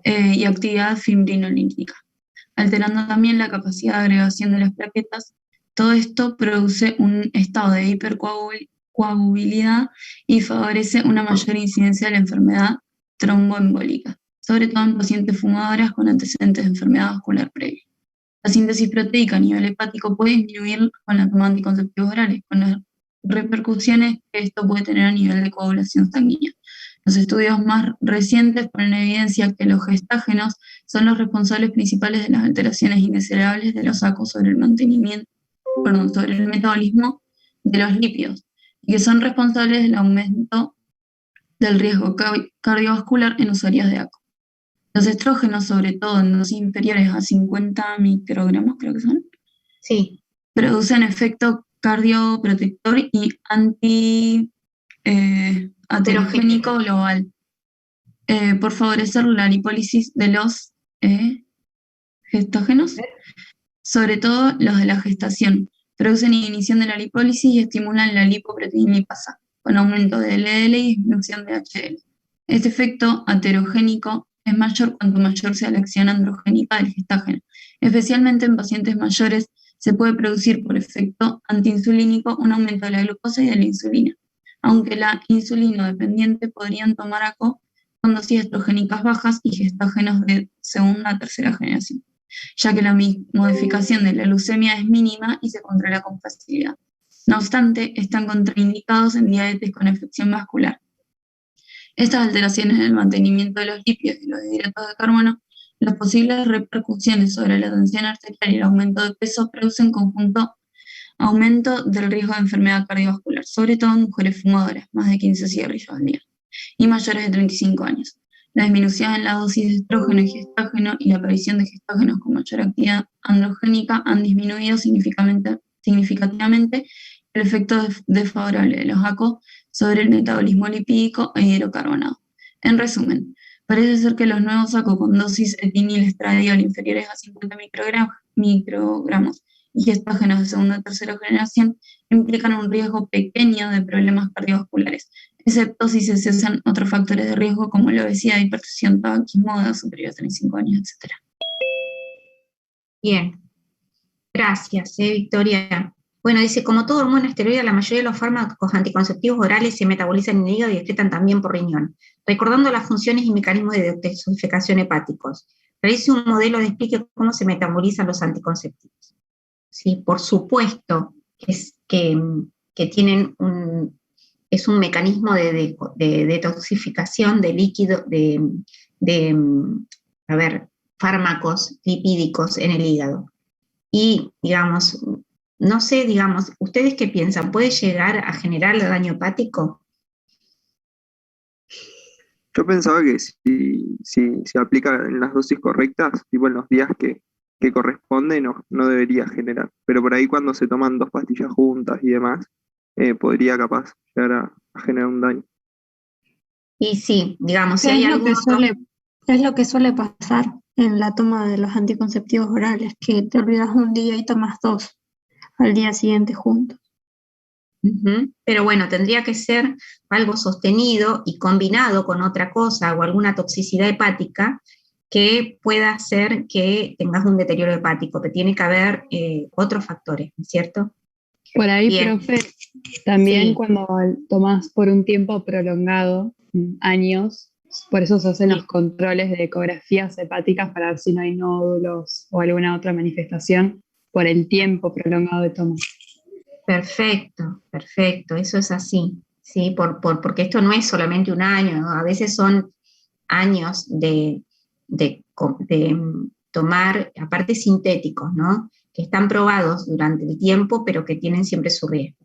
y actividad fibrinolítica, alterando también la capacidad de agregación de las plaquetas. Todo esto produce un estado de hipercoagulabilidad y favorece una mayor incidencia de la enfermedad tromboembólica, sobre todo en pacientes fumadoras con antecedentes de enfermedad vascular previa. La síntesis proteica a nivel hepático puede disminuir con la toma de anticonceptivos orales, con las repercusiones que esto puede tener a nivel de coagulación sanguínea. Los estudios más recientes ponen en evidencia que los gestágenos son los responsables principales de las alteraciones indesirables de los sacos sobre sobre el metabolismo de los lípidos, y que son responsables del aumento del riesgo cardiovascular en usuarios de ACO. Los estrógenos, sobre todo en dosis inferiores a 50 microgramos, creo que son, Sí. producen efecto cardioprotector y anti-aterogénico global por favorecer la lipólisis de los gestógenos, sobre todo los de la gestación. Producen inhibición de la lipólisis y estimulan la lipoproteinipasa, con aumento de LDL y disminución de HDL. Este efecto aterogénico es mayor cuanto mayor sea la acción androgénica del gestágeno. Especialmente en pacientes mayores se puede producir por efecto antiinsulínico un aumento de la glucosa y de la insulina, aunque la insulino dependiente podrían tomar ACO con dosis estrogénicas bajas y gestágenos de segunda a tercera generación, ya que la modificación de la leucemia es mínima y se controla con facilidad. No obstante, están contraindicados en diabetes con afección vascular. Estas alteraciones en el mantenimiento de los lípidos y los hidratos de carbono, las posibles repercusiones sobre la tensión arterial y el aumento de peso producen en conjunto aumento del riesgo de enfermedad cardiovascular, sobre todo en mujeres fumadoras, más de 15 cigarrillos al día, y mayores de 35 años. La disminución en la dosis de estrógeno y gestágeno y la aparición de gestágenos con mayor actividad androgénica han disminuido significativamente el efecto desfavorable de los ACO sobre el metabolismo lipídico e hidrocarbonado. En resumen, parece ser que los nuevos ACO con dosis etinil-estradiol inferiores a 50 microgramos y gestágenos de segunda o tercera generación implican un riesgo pequeño de problemas cardiovasculares, excepto si se cesan otros factores de riesgo como la obesidad, hipertensión, tabaquismo, edad superior a 35 años, etc. Bien, Gracias, Victoria. Bueno, dice, como todo hormona esteroide, la mayoría de los fármacos anticonceptivos orales se metabolizan en el hígado y excretan también por riñón, recordando las funciones y mecanismos de detoxificación hepáticos. Realice un modelo de explique cómo se metabolizan los anticonceptivos. Sí, por supuesto que tienen es un mecanismo de detoxificación de líquido, fármacos lipídicos en el hígado. Y, digamos, no sé, digamos, ¿ustedes qué piensan? ¿Puede llegar a generar daño hepático? Yo pensaba que si se aplica en las dosis correctas, tipo en los días que corresponde, no debería generar. Pero por ahí cuando se toman dos pastillas juntas y demás, podría capaz llegar a generar un daño. Y sí, digamos, si ¿Qué hay es lo algo... que es lo que suele pasar en la toma de los anticonceptivos orales? Que te olvidas un día y tomas dos al día siguiente juntos. Pero bueno, tendría que ser algo sostenido y combinado con otra cosa o alguna toxicidad hepática que pueda hacer que tengas un deterioro hepático, pero tiene que haber otros factores, ¿no es cierto? Por ahí, Bien. profe, también Sí. cuando tomás por un tiempo prolongado, años, por eso se hacen los controles de ecografías hepáticas para ver si no hay nódulos o alguna otra manifestación por el tiempo prolongado de toma. Perfecto, eso es así, ¿sí? Porque esto no es solamente un año, ¿no? A veces son años de tomar, aparte sintéticos, ¿no? Que están probados durante el tiempo, pero que tienen siempre su riesgo.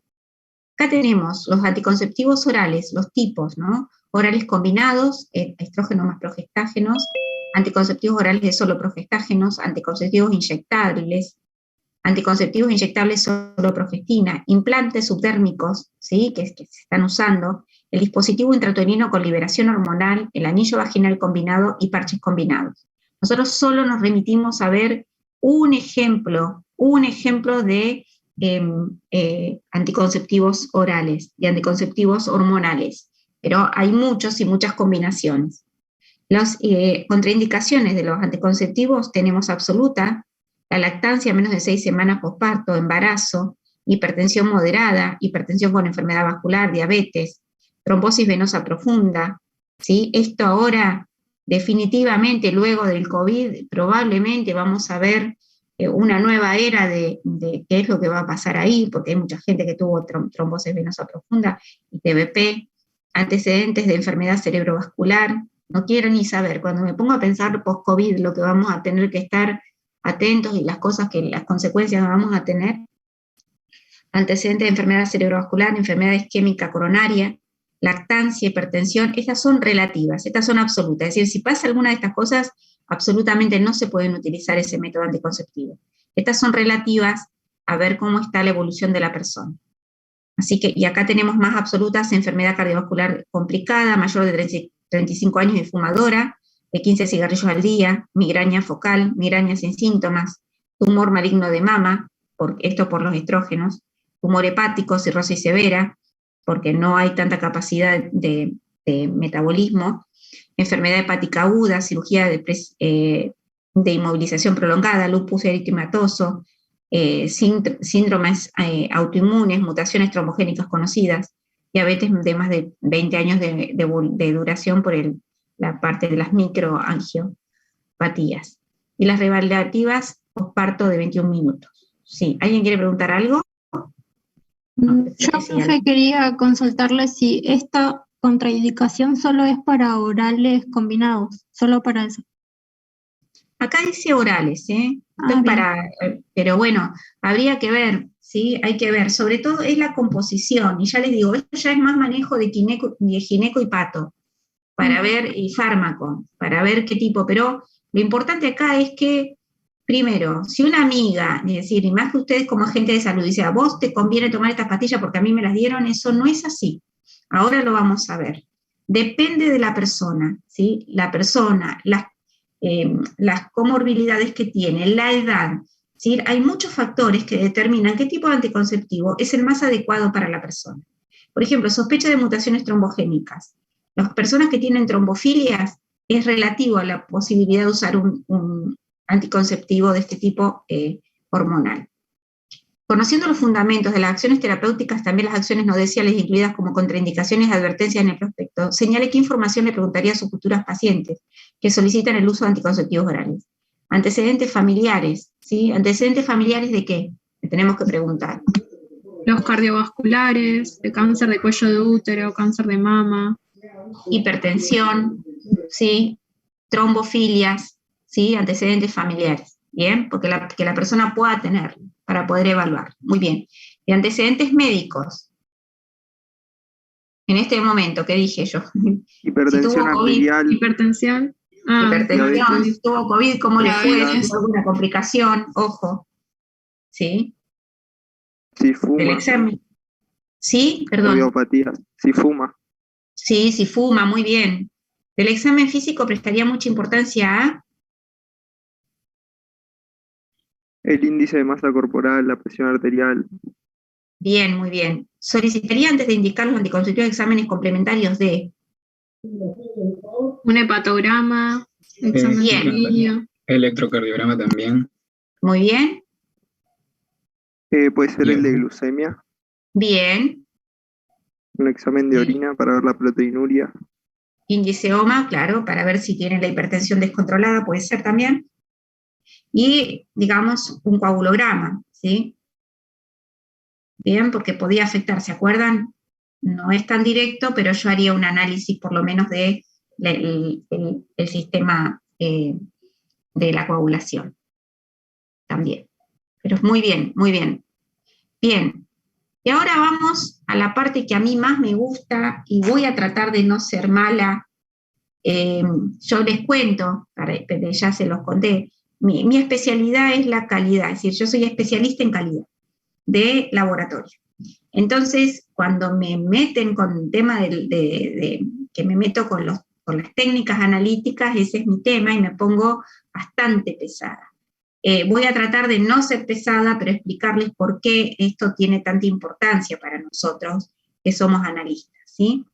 Acá tenemos los anticonceptivos orales, los tipos, ¿no? Orales combinados, estrógenos más progestágenos, anticonceptivos orales de solo progestágenos, anticonceptivos inyectables solo progestina, implantes subdérmicos, ¿sí? que se están usando, el dispositivo intrauterino con liberación hormonal, el anillo vaginal combinado y parches combinados. Nosotros solo nos remitimos a ver un ejemplo de anticonceptivos orales y anticonceptivos hormonales, pero hay muchos y muchas combinaciones. Las contraindicaciones de los anticonceptivos tenemos absoluta, la lactancia menos de 6 semanas posparto, embarazo, hipertensión moderada, hipertensión con enfermedad vascular, diabetes, trombosis venosa profunda, ¿sí? Esto ahora, definitivamente, luego del COVID, probablemente vamos a ver una nueva era de qué es lo que va a pasar ahí, porque hay mucha gente que tuvo trombosis venosa profunda y TBP, antecedentes de enfermedad cerebrovascular. No quiero ni saber, cuando me pongo a pensar post-COVID, lo que vamos a tener que estar atentos y las consecuencias que vamos a tener, antecedentes de enfermedad cerebrovascular, enfermedad isquémica coronaria, lactancia, hipertensión, estas son relativas, estas son absolutas, es decir, si pasa alguna de estas cosas, absolutamente no se pueden utilizar ese método anticonceptivo. Estas son relativas a ver cómo está la evolución de la persona. Así que, y acá tenemos más absolutas, enfermedad cardiovascular complicada, mayor de 35 años y fumadora, de 15 cigarrillos al día, migraña focal, migraña sin síntomas, tumor maligno de mama, esto por los estrógenos, tumor hepático, cirrosis severa, porque no hay tanta capacidad de metabolismo, enfermedad hepática aguda, cirugía de inmovilización prolongada, lupus eritematoso, síndromes autoinmunes, mutaciones trombogénicas conocidas, diabetes de más de 20 años de duración por la parte de las microangiopatías. Y las revalidativas posparto de 21 minutos. Sí, ¿alguien quiere preguntar algo? No, Yo, profe, quería consultarle si esta contraindicación solo es para orales combinados, solo para eso. Acá dice orales, pero bueno, habría que ver, ¿sí? Hay que ver, sobre todo es la composición, y ya les digo, esto ya es más manejo de gineco y pato, para ver, y fármaco, para ver qué tipo, pero lo importante acá es que, primero, si una amiga, es decir, y más que ustedes como agente de salud, dice, a vos te conviene tomar estas pastillas porque a mí me las dieron, eso no es así. Ahora lo vamos a ver. Depende de la persona, ¿sí? La persona, las comorbilidades que tiene, la edad, ¿sí? Hay muchos factores que determinan qué tipo de anticonceptivo es el más adecuado para la persona. Por ejemplo, sospecha de mutaciones trombogénicas. Las personas que tienen trombofilias es relativo a la posibilidad de usar un anticonceptivo de este tipo hormonal. Conociendo los fundamentos de las acciones terapéuticas, también las acciones no deseables incluidas como contraindicaciones y advertencias en el prospecto, señale qué información le preguntaría a sus futuras pacientes que solicitan el uso de anticonceptivos orales. Antecedentes familiares, ¿sí? ¿Antecedentes familiares de qué? Le tenemos que preguntar. Los cardiovasculares, de cáncer de cuello de útero, cáncer de mama. Hipertensión, ¿sí? Trombofilias, ¿sí? Antecedentes familiares, ¿bien? Porque que la persona pueda tener para poder evaluar. Muy bien. Y antecedentes médicos. En este momento, ¿qué dije yo? Hipertensión si tuvo COVID, arterial. Hipertensión. Hipertensión, si tuvo COVID, ¿cómo le fue? Diabetes. Si tuvo alguna complicación, ojo. ¿Sí? Si Del fuma. examen. ¿Sí? Perdón. Cardiopatías. Si fuma. Sí, si fuma, muy bien. Del examen físico prestaría mucha importancia a El índice de masa corporal, la presión arterial. bien, muy bien. Solicitaría antes de indicar los anticonceptivos exámenes complementarios de Un hepatograma, examen Bien. sanguíneo. Electrocardiograma también. muy bien, Puede ser el de Bien. glucemia. bien. Un examen de Sí. orina para ver la proteinuria. Índice OMA, claro, para ver si tiene la hipertensión descontrolada, puede ser también. Y, digamos, un coagulograma, ¿sí? Bien, porque podía afectar, ¿se acuerdan? No es tan directo, pero yo haría un análisis por lo menos de el sistema de la coagulación también. Pero muy bien, muy bien. Bien, y ahora vamos a la parte que a mí más me gusta y voy a tratar de no ser mala. Yo les cuento, ya se los conté, mi especialidad es la calidad, es decir, yo soy especialista en calidad de laboratorio. Entonces, cuando me meten con el tema que me meto con las técnicas analíticas, ese es mi tema y me pongo bastante pesada. Voy a tratar de no ser pesada, pero explicarles por qué esto tiene tanta importancia para nosotros que somos analistas, ¿sí?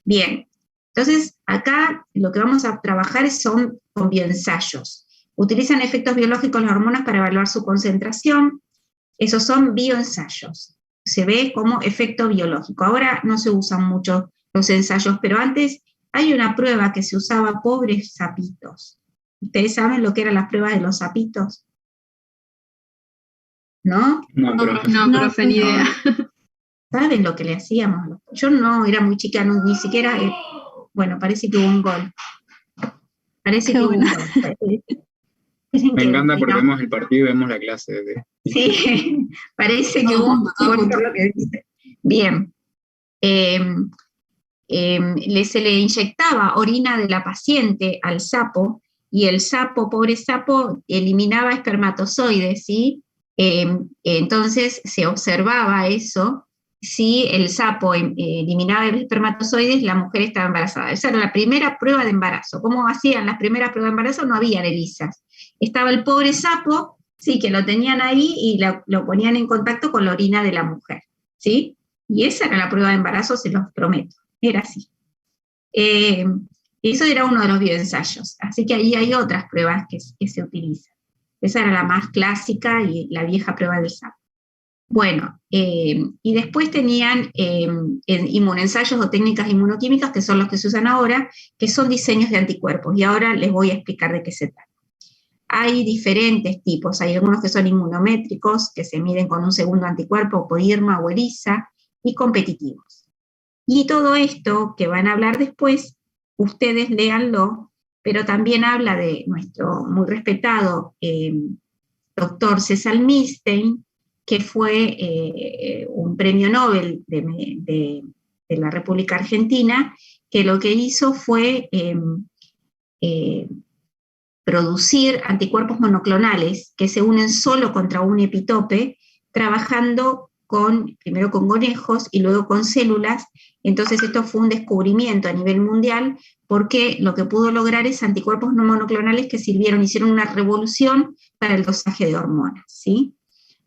Bien, entonces acá lo que vamos a trabajar son con bioensayos. Utilizan efectos biológicos las hormonas para evaluar su concentración. Esos son bioensayos. Se ve como efecto biológico. Ahora no se usan mucho los ensayos, pero antes hay una prueba que se usaba, pobres sapitos. ¿Ustedes saben lo que eran las pruebas de los sapitos? ¿No? No, pero No, profe, ni idea. ¿Saben lo que le hacíamos? Yo no, era muy chica, ni siquiera, bueno, parece que hubo un gol. Parece que hubo un gol. me encanta porque vemos el partido y vemos la clase. Sí, parece que hubo un gol por lo que dice. Bien. Se le inyectaba orina de la paciente al sapo y el sapo, pobre sapo, eliminaba espermatozoides, ¿sí? Entonces se observaba eso. Si el sapo eliminaba espermatozoides, la mujer estaba embarazada. Esa era la primera prueba de embarazo. ¿Cómo hacían las primeras pruebas de embarazo? No había ELISAs. Estaba el pobre sapo, sí, que lo tenían ahí y lo ponían en contacto con la orina de la mujer, ¿sí? Y esa era la prueba de embarazo, se los prometo. Era así. Eso era uno de los bioensayos. Así que ahí hay otras pruebas que se utilizan. Esa era la más clásica y la vieja prueba del sapo. Bueno, y después tenían inmunoensayos o técnicas inmunoquímicas, que son los que se usan ahora, que son diseños de anticuerpos. Y ahora les voy a explicar de qué se trata. Hay diferentes tipos. Hay algunos que son inmunométricos, que se miden con un segundo anticuerpo, COIRMA o ELISA, y competitivos. Y todo esto que van a hablar después, ustedes léanlo, pero también habla de nuestro muy respetado doctor César Milstein, que fue un premio Nobel de la República Argentina, que lo que hizo fue producir anticuerpos monoclonales que se unen solo contra un epitope, trabajando primero con conejos y luego con células. Entonces esto fue un descubrimiento a nivel mundial porque lo que pudo lograr es anticuerpos no monoclonales que hicieron una revolución para el dosaje de hormonas, ¿sí?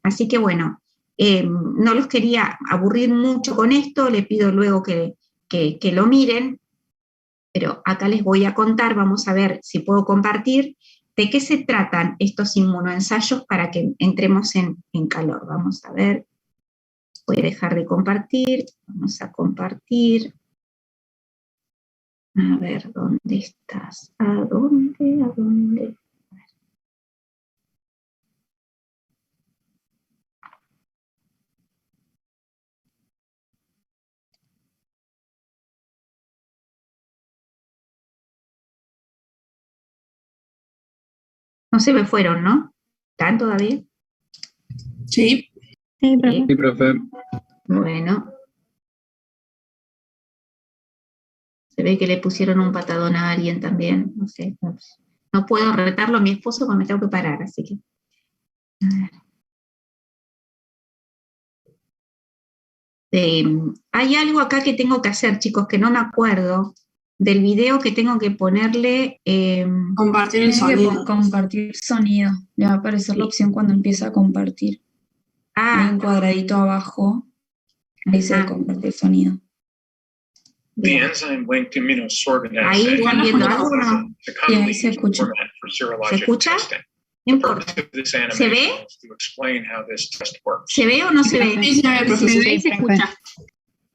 Así que bueno, no los quería aburrir mucho con esto, les pido luego que lo miren, pero acá les voy a contar, vamos a ver si puedo compartir, ¿De qué se tratan estos inmunoensayos para que entremos en calor? Vamos a ver. Voy a dejar de compartir. Vamos a compartir. A ver, ¿dónde estás? ¿A dónde? ¿A dónde? No se me fueron, ¿no? ¿Están todavía? Sí. Sí, profe. Sí, profe. Bueno. Se ve que le pusieron un patadón a alguien también, no sé. No puedo retarlo a mi esposo porque me tengo que parar, así que. A ver. Hay algo acá que tengo que hacer, chicos, que no me acuerdo del video que tengo que ponerle. Compartir el Tiene que sonido. compartir sonido. Le va a aparecer la opción cuando empieza a compartir. Hay un cuadradito abajo. Ahí se compartir sonido. The Bien. enzyme-linked immunosorbent Ahí assay están viendo algo, ¿o no? is a Sí, ahí commonly se used escucha. format for ¿Se serologic escucha? testing. No The importa. purpose of this ¿Se animation ve? is to explain how this test works. ¿Se ve o no se ve? Sí, se ve, profe. Sí, Se ve y se profe. escucha.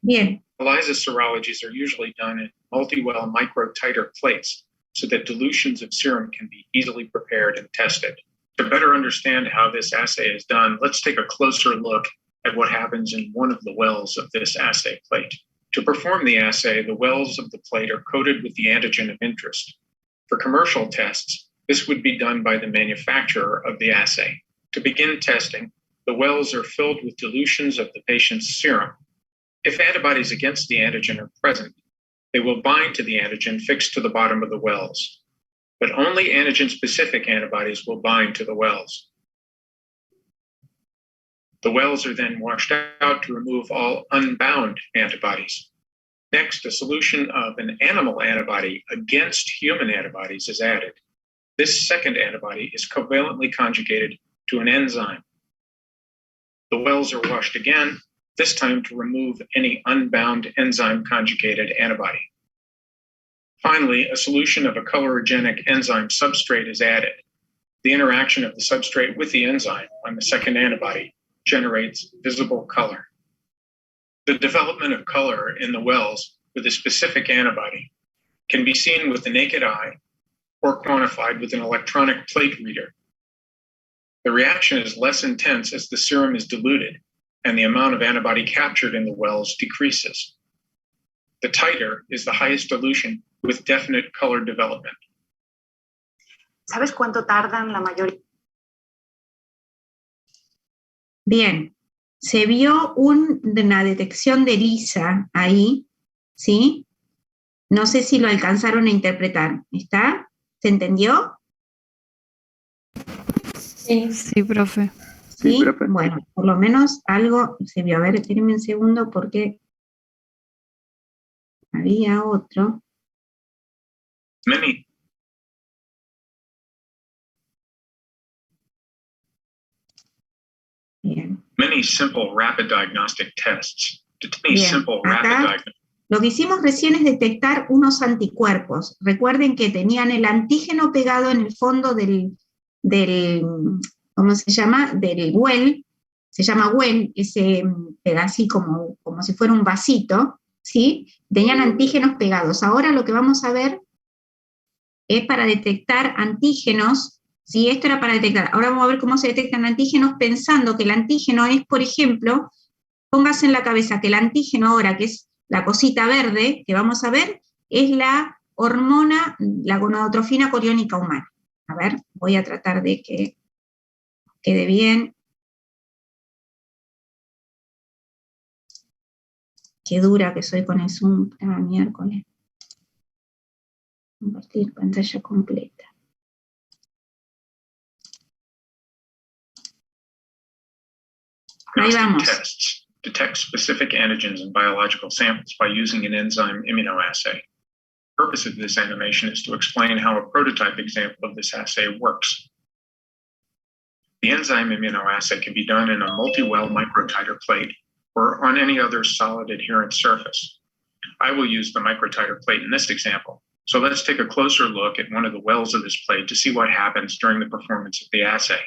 Bien. ELISA serologies are usually done in multi-well microtiter plates so that dilutions of serum can be easily prepared and tested. To better understand how this assay is done, let's take a closer look at what happens in one of the wells of this assay plate. To perform the assay, the wells of the plate are coated with the antigen of interest. For commercial tests, this would be done by the manufacturer of the assay. To begin testing, the wells are filled with dilutions of the patient's serum. If antibodies against the antigen are present, they will bind to the antigen fixed to the bottom of the wells. But only antigen-specific antibodies will bind to the wells. The wells are then washed out to remove all unbound antibodies. Next, a solution of an animal antibody against human antibodies is added. This second antibody is covalently conjugated to an enzyme. The wells are washed again, this time to remove any unbound enzyme-conjugated antibody. Finally, a solution of a colorogenic enzyme substrate is added. The interaction of the substrate with the enzyme on the second antibody generates visible color. The development of color in the wells with a specific antibody can be seen with the naked eye or quantified with an electronic plate reader. The reaction is less intense as the serum is diluted and the amount of antibody captured in the wells decreases. The titer is the highest dilution with definite color development. ¿Sabes cuánto tardan la mayoría? Bien. Se vio una detección de ELISA ahí, ¿sí? No sé si lo alcanzaron a interpretar. ¿Está? ¿Se entendió? Sí. Sí, profe. ¿Sí? Sí, profe. Bueno, por lo menos algo se vio. A ver, espérenme un segundo porque había otro. Many Bien. Many simple rapid diagnostic tests. Many Bien, simple acá- rapid diagnostic. Lo que hicimos recién es detectar unos anticuerpos. Recuerden que tenían el antígeno pegado en el fondo del ¿cómo se llama? Del well. Se llama well, ese así como si fuera un vasito, ¿sí? Tenían antígenos pegados. Ahora lo que vamos a ver es para detectar antígenos, ¿sí? Esto era para detectar. Ahora vamos a ver cómo se detectan antígenos pensando que el antígeno es, por ejemplo, póngase en la cabeza que el antígeno ahora, que es la cosita verde que vamos a ver, es la hormona, la gonadotrofina coriónica humana. A ver, voy a tratar de que quede bien. Qué dura que soy con el Zoom. Ah, miércoles. Compartir pantalla completa. Ahí Diagnostic vamos. tests detect specific antigens in biological samples by using an enzyme immunoassay. The purpose of this animation is to explain how a prototype example of this assay works. The enzyme immunoassay can be done in a multi-well microtiter plate or on any other solid adherent surface. I will use the microtiter plate in this example, So let's take a closer look at one of the wells of this plate to see what happens during the performance of the assay.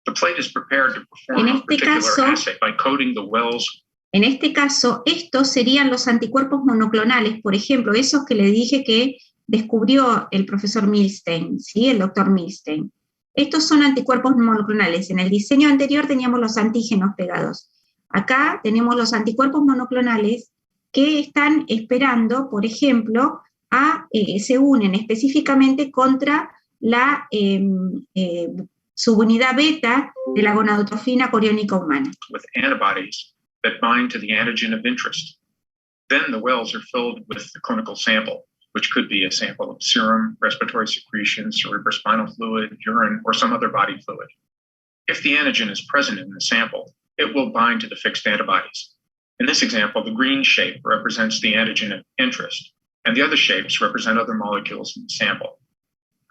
The plate is prepared to perform a particular assay by coating the wells. En este caso, estos serían los anticuerpos monoclonales, por ejemplo, esos que le dije que descubrió el profesor Milstein, ¿sí? El doctor Milstein. Estos son anticuerpos monoclonales. En el diseño anterior teníamos los antígenos pegados. Acá tenemos los anticuerpos monoclonales que están esperando, por ejemplo, se unen específicamente contra la subunidad beta de la gonadotrofina coriónica humana. With antibodies that bind to the antigen of interest. Then the wells are filled with the clinical sample, which could be a sample of serum, respiratory secretions, cerebrospinal fluid, urine, or some other body fluid. If the antigen is present in the sample, it will bind to the fixed antibodies. In this example, the green shape represents the antigen of interest, and the other shapes represent other molecules in the sample.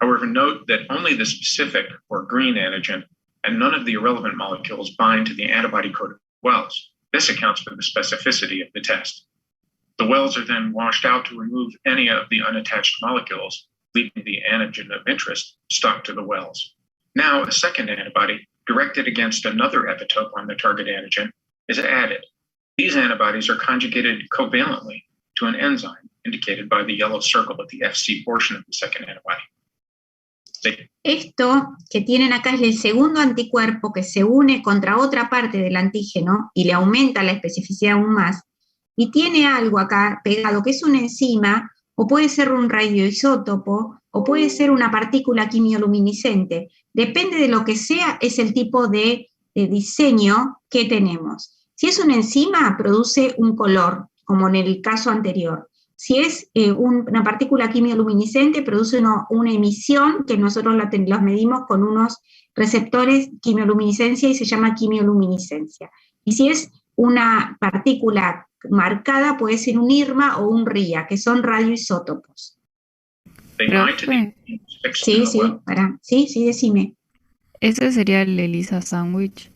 However, note that only the specific or green antigen and none of the irrelevant molecules bind to the antibody-coated wells. This accounts for the specificity of the test. The wells are then washed out to remove any of the unattached molecules, leaving the antigen of interest stuck to the wells. Now, a second antibody, directed against another epitope on the target antigen, is added. These antibodies are conjugated covalently to an enzyme indicated by the yellow circle at the Fc portion of the second antibody. Esto que tienen acá es el segundo anticuerpo que se une contra otra parte del antígeno y le aumenta la especificidad aún más. Y tiene algo acá pegado que es una enzima, o puede ser un radioisótopo, o puede ser una partícula quimioluminiscente. Depende de lo que sea, es el tipo de diseño que tenemos. Si es una enzima, produce un color, como en el caso anterior. Si es una partícula quimioluminiscente, produce una emisión que nosotros los medimos con unos receptores quimioluminiscencia y se llama quimioluminiscencia. Y si es una partícula marcada, puede ser un IRMA o un RIA, que son radioisótopos. Sí, decime. ¿Ese sería el ELISA sándwich?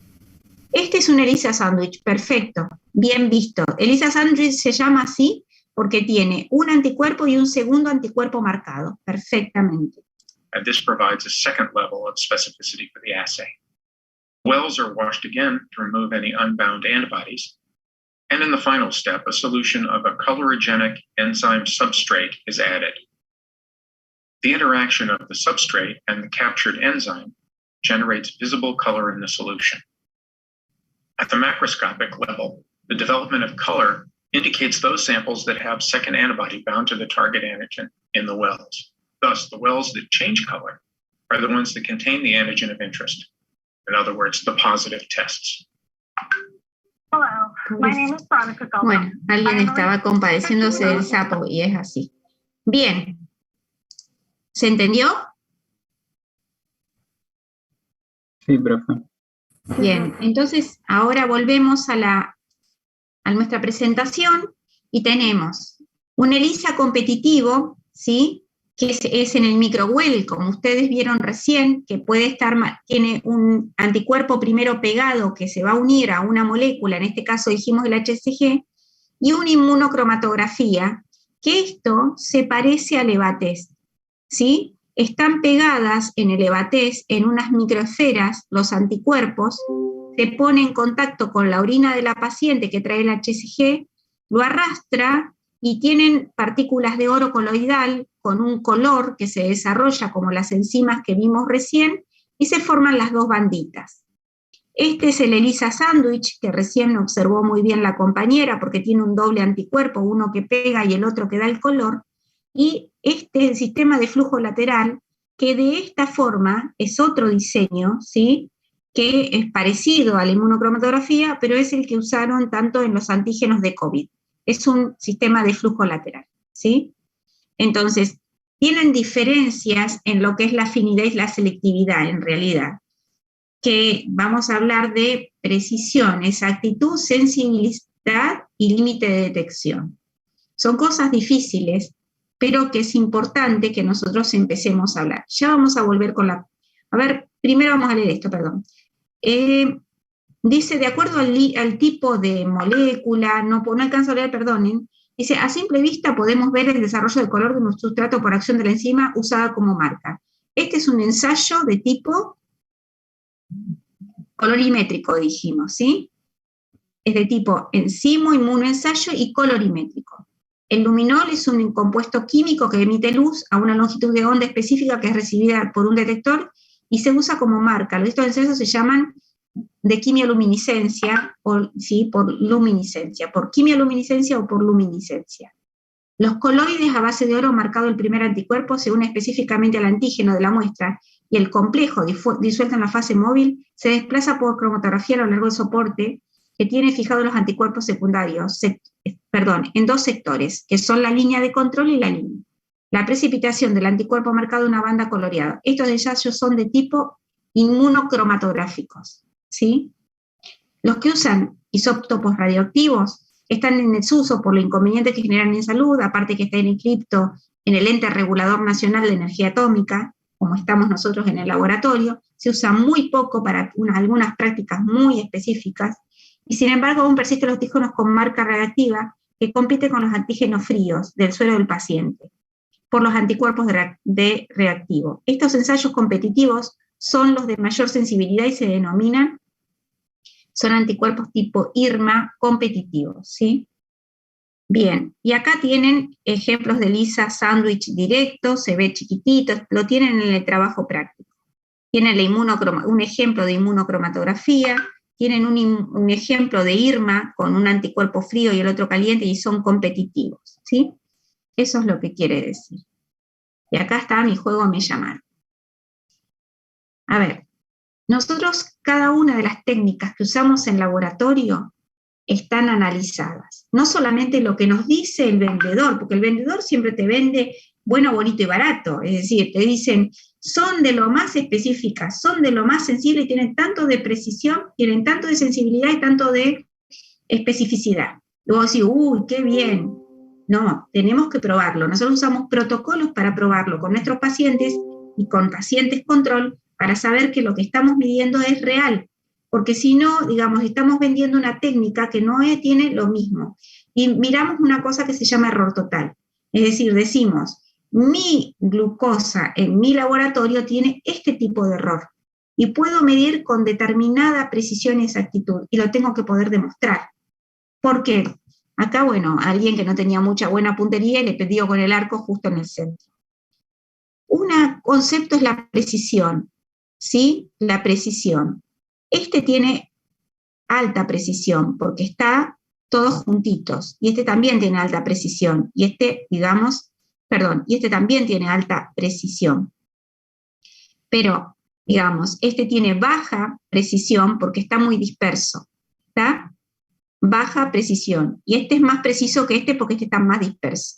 Este es un ELISA sándwich, perfecto, bien visto. ELISA sándwich se llama así porque tiene un anticuerpo y un segundo anticuerpo marcado, perfectamente. And this provides a second level of specificity for the assay. Wells are washed again to remove any unbound antibodies. And in the final step, a solution of a colorogenic enzyme substrate is added. The interaction of the substrate and the captured enzyme generates visible color in the solution. At the macroscopic level, the development of color indicates those samples that have second antibody bound to the target antigen in the wells. Thus, the wells that change color are the ones that contain the antigen of interest. In other words, the positive tests. Hello, my name is Veronica Galvin. Bueno, alguien estaba compadeciéndose del sapo y es así. Bien. ¿Se entendió? Sí, profe. Bien, entonces ahora volvemos a nuestra presentación y tenemos un ELISA competitivo, ¿sí? Que es en el microwell, como ustedes vieron recién, que tiene un anticuerpo primero pegado que se va a unir a una molécula, en este caso dijimos el HCG, y una inmunocromatografía, que esto se parece al EVA-test, ¿sí? Están pegadas en el EVA-test, en unas microesferas, los anticuerpos, se pone en contacto con la orina de la paciente que trae el HCG, lo arrastra y tienen partículas de oro coloidal con un color que se desarrolla como las enzimas que vimos recién y se forman las dos banditas. Este es el ELISA sándwich que recién observó muy bien la compañera porque tiene un doble anticuerpo, uno que pega y el otro que da el color, y este es el sistema de flujo lateral que de esta forma es otro diseño, ¿sí? Que es parecido a la inmunocromatografía, pero es el que usaron tanto en los antígenos de COVID. Es un sistema de flujo lateral, ¿sí? Entonces, tienen diferencias en lo que es la afinidad y la selectividad, en realidad, que vamos a hablar de precisión, exactitud, sensibilidad y límite de detección. Son cosas difíciles, pero que es importante que nosotros empecemos a hablar. Ya vamos a volver con la... A ver, primero vamos a leer esto, perdón. Dice, de acuerdo al tipo de molécula, no alcanzo a leer, perdonen, Dice, a simple vista podemos ver el desarrollo de color de un sustrato por acción de la enzima usada como marca. Este es un ensayo de tipo colorimétrico, dijimos, ¿sí? Es de tipo enzimo, inmunoensayo y colorimétrico. El luminol es un compuesto químico que emite luz a una longitud de onda específica que es recibida por un detector y se usa como marca. Estos ensayos se llaman de quimioluminiscencia, ¿sí? Por luminiscencia, por quimioluminiscencia o por luminiscencia. Los coloides a base de oro marcado el primer anticuerpo se une específicamente al antígeno de la muestra y el complejo disuelto en la fase móvil se desplaza por cromatografía a lo largo del soporte que tiene fijados los anticuerpos secundarios, en dos sectores, que son la línea de control y la línea. La precipitación del anticuerpo marcado en una banda coloreada. Estos ensayos son de tipo inmunocromatográficos, ¿sí? Los que usan isótopos radioactivos están en desuso por lo inconveniente que generan en salud, aparte que está inscripto en el ente regulador nacional de energía atómica, como estamos nosotros en el laboratorio, se usa muy poco para algunas prácticas muy específicas, y sin embargo aún persisten los antígenos con marca reactiva que compiten con los antígenos fríos del suelo del paciente, por los anticuerpos de reactivo. Estos ensayos competitivos son los de mayor sensibilidad y se denominan, son anticuerpos tipo IRMA competitivos, ¿sí? Bien, y acá tienen ejemplos de ELISA sándwich directo, se ve chiquitito, lo tienen en el trabajo práctico. Tienen un ejemplo de inmunocromatografía, tienen un ejemplo de IRMA con un anticuerpo frío y el otro caliente y son competitivos, ¿sí? Eso es lo que quiere decir. Y acá está mi juego Me Llamaron. A ver, nosotros cada una de las técnicas que usamos en laboratorio están analizadas. No solamente lo que nos dice el vendedor, porque el vendedor siempre te vende bueno, bonito y barato, es decir, te dicen, son de lo más específicas, son de lo más sensible y tienen tanto de precisión, tienen tanto de sensibilidad y tanto de especificidad. Luego decís, uy, qué bien. No, tenemos que probarlo. Nosotros usamos protocolos para probarlo con nuestros pacientes y con pacientes control para saber que lo que estamos midiendo es real. Porque si no, digamos, estamos vendiendo una técnica que no tiene lo mismo. Y miramos una cosa que se llama error total. Es decir, decimos, mi glucosa en mi laboratorio tiene este tipo de error. Y puedo medir con determinada precisión y exactitud. Y lo tengo que poder demostrar. ¿Por qué? Acá, bueno, alguien que no tenía mucha buena puntería y le pidió con el arco justo en el centro. Un concepto es la precisión, ¿sí? La precisión. Este tiene alta precisión porque está todos juntitos. Y este también tiene alta precisión. Y este, digamos, y este también tiene alta precisión. Pero, digamos, este tiene baja precisión porque está muy disperso. ¿Está? Baja precisión, y este es más preciso que este porque este está más disperso.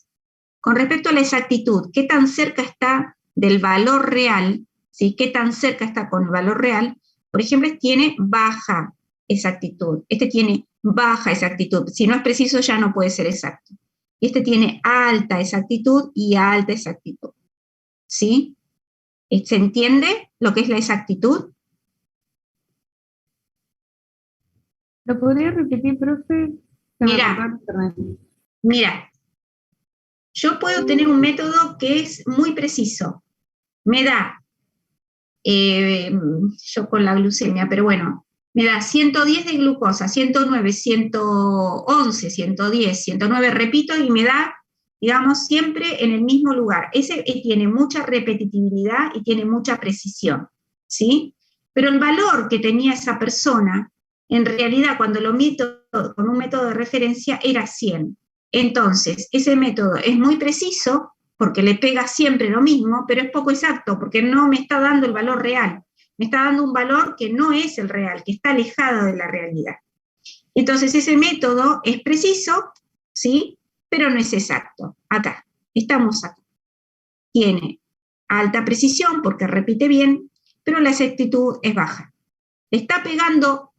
Con respecto a la exactitud, ¿qué tan cerca está del valor real? ¿Sí? ¿Qué tan cerca está con el valor real? Por ejemplo, tiene baja exactitud, este tiene baja exactitud, si no es preciso ya no puede ser exacto. Y este tiene alta exactitud y alta exactitud. ¿Sí? ¿Se entiende lo que es la exactitud? ¿Lo podría repetir, profe? Mira, yo puedo tener un método que es muy preciso. Me da, yo con la glucemia, pero bueno, me da 110 de glucosa, 109, 111, 110, 109, repito, y me da, digamos, siempre en el mismo lugar. Ese tiene mucha repetitividad y tiene mucha precisión, ¿sí? Pero el valor que tenía esa persona, en realidad, cuando lo mido con un método de referencia, era 100. Entonces, ese método es muy preciso, porque le pega siempre lo mismo, pero es poco exacto, porque no me está dando el valor real. Me está dando un valor que no es el real, que está alejado de la realidad. Entonces, ese método es preciso, ¿sí? Pero no es exacto. Acá, estamos acá. Tiene alta precisión, porque repite bien, pero la exactitud es baja. Está pegando,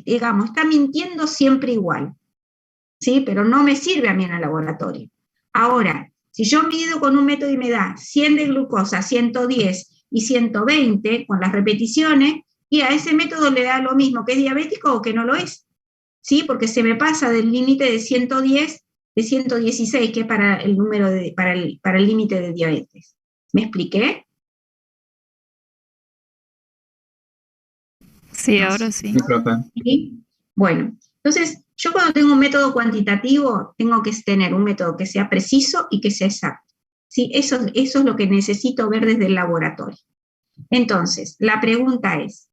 digamos, está mintiendo siempre igual, ¿sí? Pero no me sirve a mí en el laboratorio. Ahora, si yo mido con un método y me da 100 de glucosa, 110 y 120 con las repeticiones, y a ese método le da lo mismo que es diabético o que no lo es, ¿sí? Porque se me pasa del límite de 110 de 116, que es para el número para el límite de diabetes. ¿Me expliqué? Sí, ahora sí. ¿Sí? Bueno, entonces, yo cuando tengo un método cuantitativo, tengo que tener un método que sea preciso y que sea exacto. ¿Sí? Eso es lo que necesito ver desde el laboratorio. Entonces, la pregunta es,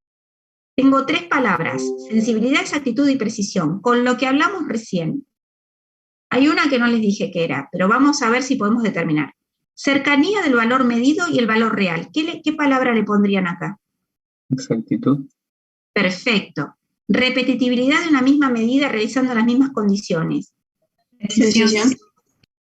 tengo 3 palabras, sensibilidad, exactitud y precisión, con lo que hablamos recién. Hay una que no les dije qué era, pero vamos a ver si podemos determinar. Cercanía del valor medido y el valor real. ¿Qué palabra le pondrían acá? Exactitud. Perfecto. Repetitividad de una misma medida realizando las mismas condiciones. Precisión.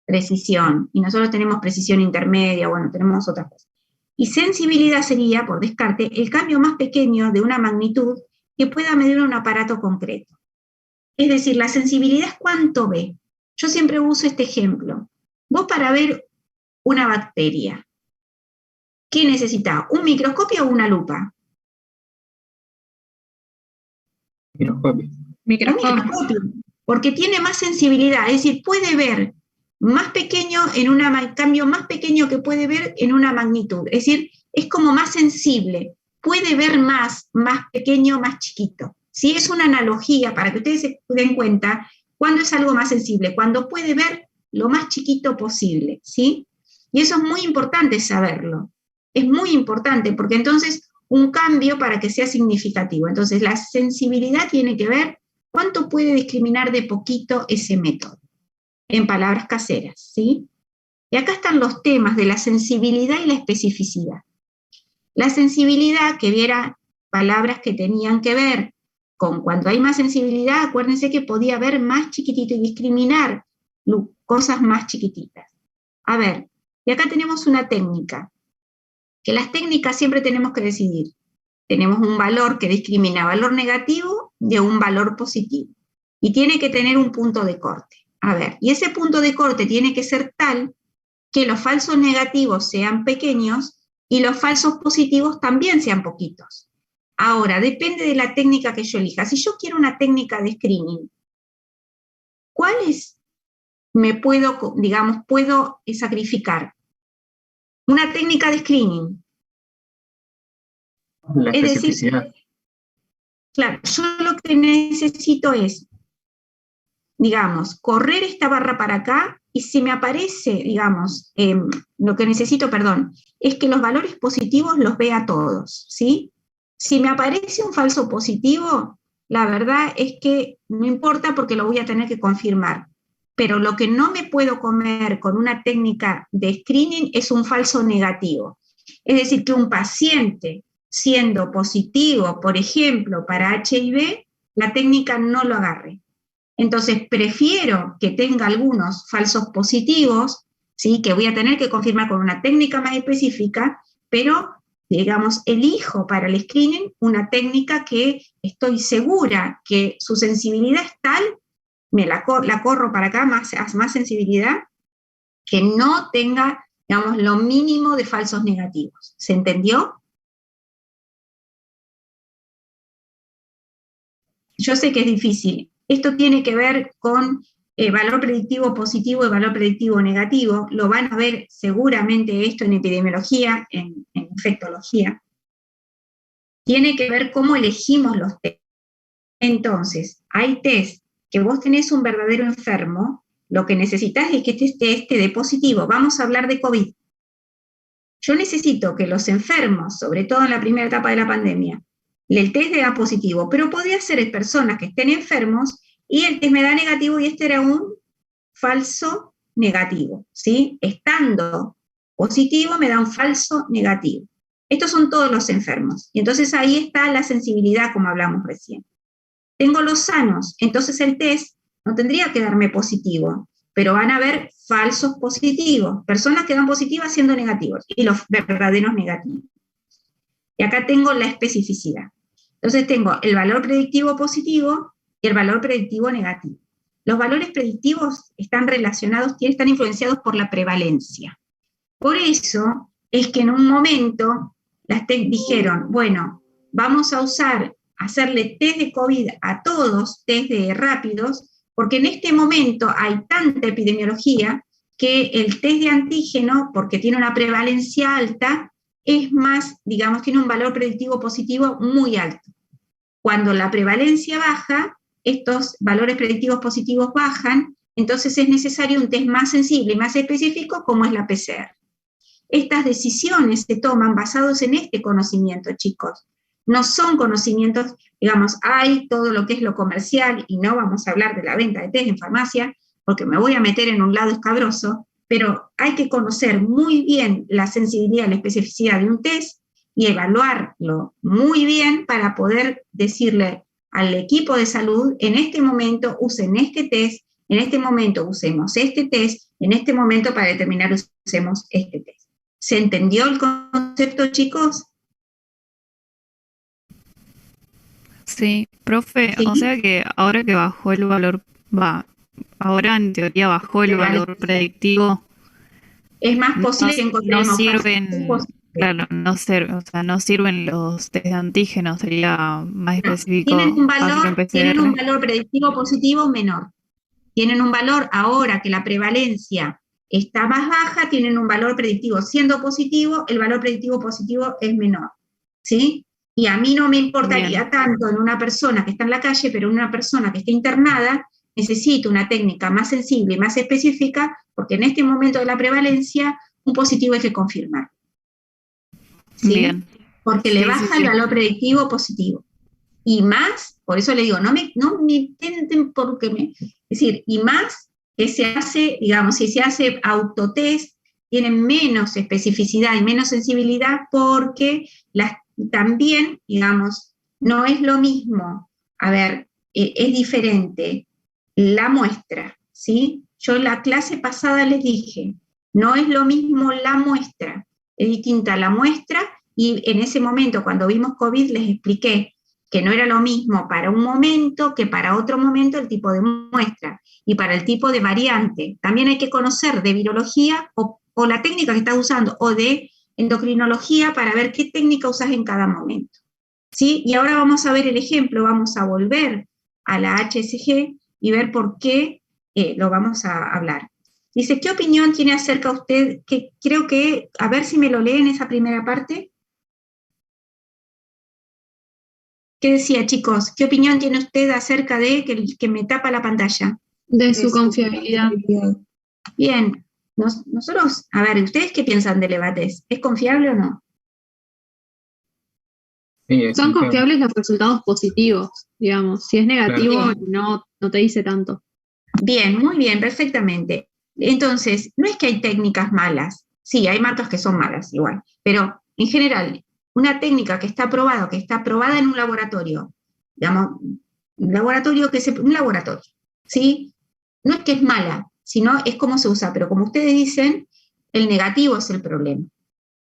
Precisión. Y nosotros tenemos precisión intermedia, bueno, tenemos otras cosas. Y sensibilidad sería, por descarte, el cambio más pequeño de una magnitud que pueda medir un aparato concreto. Es decir, la sensibilidad es cuánto ve. Yo siempre uso este ejemplo. Vos para ver una bacteria, ¿qué necesitas? ¿Un microscopio o una lupa? Microscopio. Microscopio, porque tiene más sensibilidad, es decir, puede ver más pequeño cambio más pequeño que puede ver en una magnitud, es decir, es como más sensible, puede ver más pequeño, más chiquito. ¿Sí? Es una analogía para que ustedes se den cuenta cuándo es algo más sensible, cuando puede ver lo más chiquito posible, ¿sí? Y eso es muy importante saberlo, es muy importante, porque entonces un cambio para que sea significativo. Entonces la sensibilidad tiene que ver cuánto puede discriminar de poquito ese método, en palabras caseras, ¿sí? Y acá están los temas de la sensibilidad y la especificidad. La sensibilidad, que viera palabras que tenían que ver con cuando hay más sensibilidad, acuérdense que podía ver más chiquitito y discriminar cosas más chiquititas. A ver, y acá tenemos una técnica, que las técnicas siempre tenemos que decidir. Tenemos un valor que discrimina valor negativo de un valor positivo. Y tiene que tener un punto de corte. A ver, y ese punto de corte tiene que ser tal que los falsos negativos sean pequeños y los falsos positivos también sean poquitos. Ahora, depende de la técnica que yo elija. Si yo quiero una técnica de screening, ¿cuáles puedo sacrificar? Una técnica de screening. La es especificidad. Decir, claro, yo lo que necesito es, correr esta barra para acá y si me aparece, lo que necesito, es que los valores positivos los vea todos, ¿sí? Si me aparece un falso positivo, la verdad es que no importa porque lo voy a tener que confirmar. Pero lo que no me puedo comer con una técnica de screening es un falso negativo. Es decir, que un paciente siendo positivo, por ejemplo, para HIV, la técnica no lo agarre. Entonces, prefiero que tenga algunos falsos positivos, ¿sí? Que voy a tener que confirmar con una técnica más específica, pero, elijo para el screening una técnica que estoy segura que su sensibilidad es tal, la corro para acá, más sensibilidad, que no tenga, lo mínimo de falsos negativos. ¿Se entendió? Yo sé que es difícil. Esto tiene que ver con valor predictivo positivo y valor predictivo negativo. Lo van a ver seguramente esto en epidemiología, en infectología. Tiene que ver cómo elegimos los test. Entonces, hay test que vos tenés un verdadero enfermo, lo que necesitas es que este dé positivo. Vamos a hablar de COVID. Yo necesito que los enfermos, sobre todo en la primera etapa de la pandemia, el test da positivo, pero podría ser personas que estén enfermos y el test me da negativo y este era un falso negativo, ¿sí? Estando positivo me da un falso negativo. Estos son todos los enfermos. Y entonces ahí está la sensibilidad, como hablamos recién. Tengo los sanos, entonces el test no tendría que darme positivo, pero van a haber falsos positivos, personas que dan positivas siendo negativos, y los verdaderos negativos. Y acá tengo la especificidad. Entonces tengo el valor predictivo positivo y el valor predictivo negativo. Los valores predictivos están influenciados por la prevalencia. Por eso es que en un momento las TEC dijeron, bueno, vamos a hacerle test de COVID a todos, test de rápidos, Porque en este momento hay tanta epidemiología que el test de antígeno, porque tiene una prevalencia alta, es más, digamos, tiene un valor predictivo positivo muy alto. Cuando la prevalencia baja, estos valores predictivos positivos bajan, entonces es necesario un test más sensible y más específico como es la PCR. Estas decisiones se toman basados en este conocimiento, chicos. No son conocimientos, digamos, hay todo lo que es lo comercial, y no vamos a hablar de la venta de test en farmacia, porque me voy a meter en un lado escabroso, pero hay que conocer muy bien la sensibilidad y la especificidad de un test y evaluarlo muy bien para poder decirle al equipo de salud, en este momento usen este test, en este momento usemos este test, en este momento para determinar usemos este test. ¿Se entendió el concepto, chicos? Sí, profe, ¿Sí? o sea que ahora que bajó el valor, ahora en teoría bajó el valor predictivo, Es más posible que no encontremos sirven, claro, o sea, no sirven los test de antígenos, sería más específico tienen un PCR. valor predictivo positivo menor. Tienen un valor, ahora que la prevalencia está más baja, tienen un valor predictivo. Siendo positivo, el valor predictivo positivo es menor, ¿sí? Y a mí no me importaría tanto en una persona que está en la calle, pero en una persona que está internada, necesito una técnica más sensible y más específica, porque en este momento de la prevalencia, un positivo hay que confirmar, ¿sí? Bien. Porque le baja el valor predictivo positivo. Y más, por eso le digo, no me intenten porque es decir, y más que se hace, digamos, si se hace autotest, tiene menos especificidad y menos sensibilidad porque también, digamos, no es lo mismo, a ver, es diferente la muestra, ¿sí? Yo en la clase pasada les dije, no es lo mismo la muestra, es distinta la muestra, y en ese momento, cuando vimos COVID, les expliqué que no era lo mismo para un momento que para otro momento el tipo de muestra, y para el tipo de variante. También hay que conocer de virología o la técnica que estás usando, o de endocrinología, para ver qué técnica usas en cada momento, ¿sí? Y ahora vamos a ver el ejemplo, vamos a volver a la HSG y ver por qué lo vamos a hablar. Dice, ¿qué opinión tiene acerca usted? Que creo que, a ver si me lo leen esa primera parte. ¿Qué decía, chicos? ¿Qué opinión tiene usted acerca de que me tapa la pantalla? De su confiabilidad. Bien, nosotros, a ver, ¿ustedes qué piensan del EVA-test? ¿Es confiable o no? Sí, Son confiables los resultados positivos, digamos. Si es negativo, Claro. no te dice tanto. Bien, muy bien, perfectamente. Entonces, no es que hay técnicas malas. Sí, hay marcas que son malas igual, pero en general, una técnica que está aprobada en un laboratorio, digamos, un laboratorio, ¿sí? No es que es mala, sino es cómo se usa, pero como ustedes dicen, el negativo es el problema.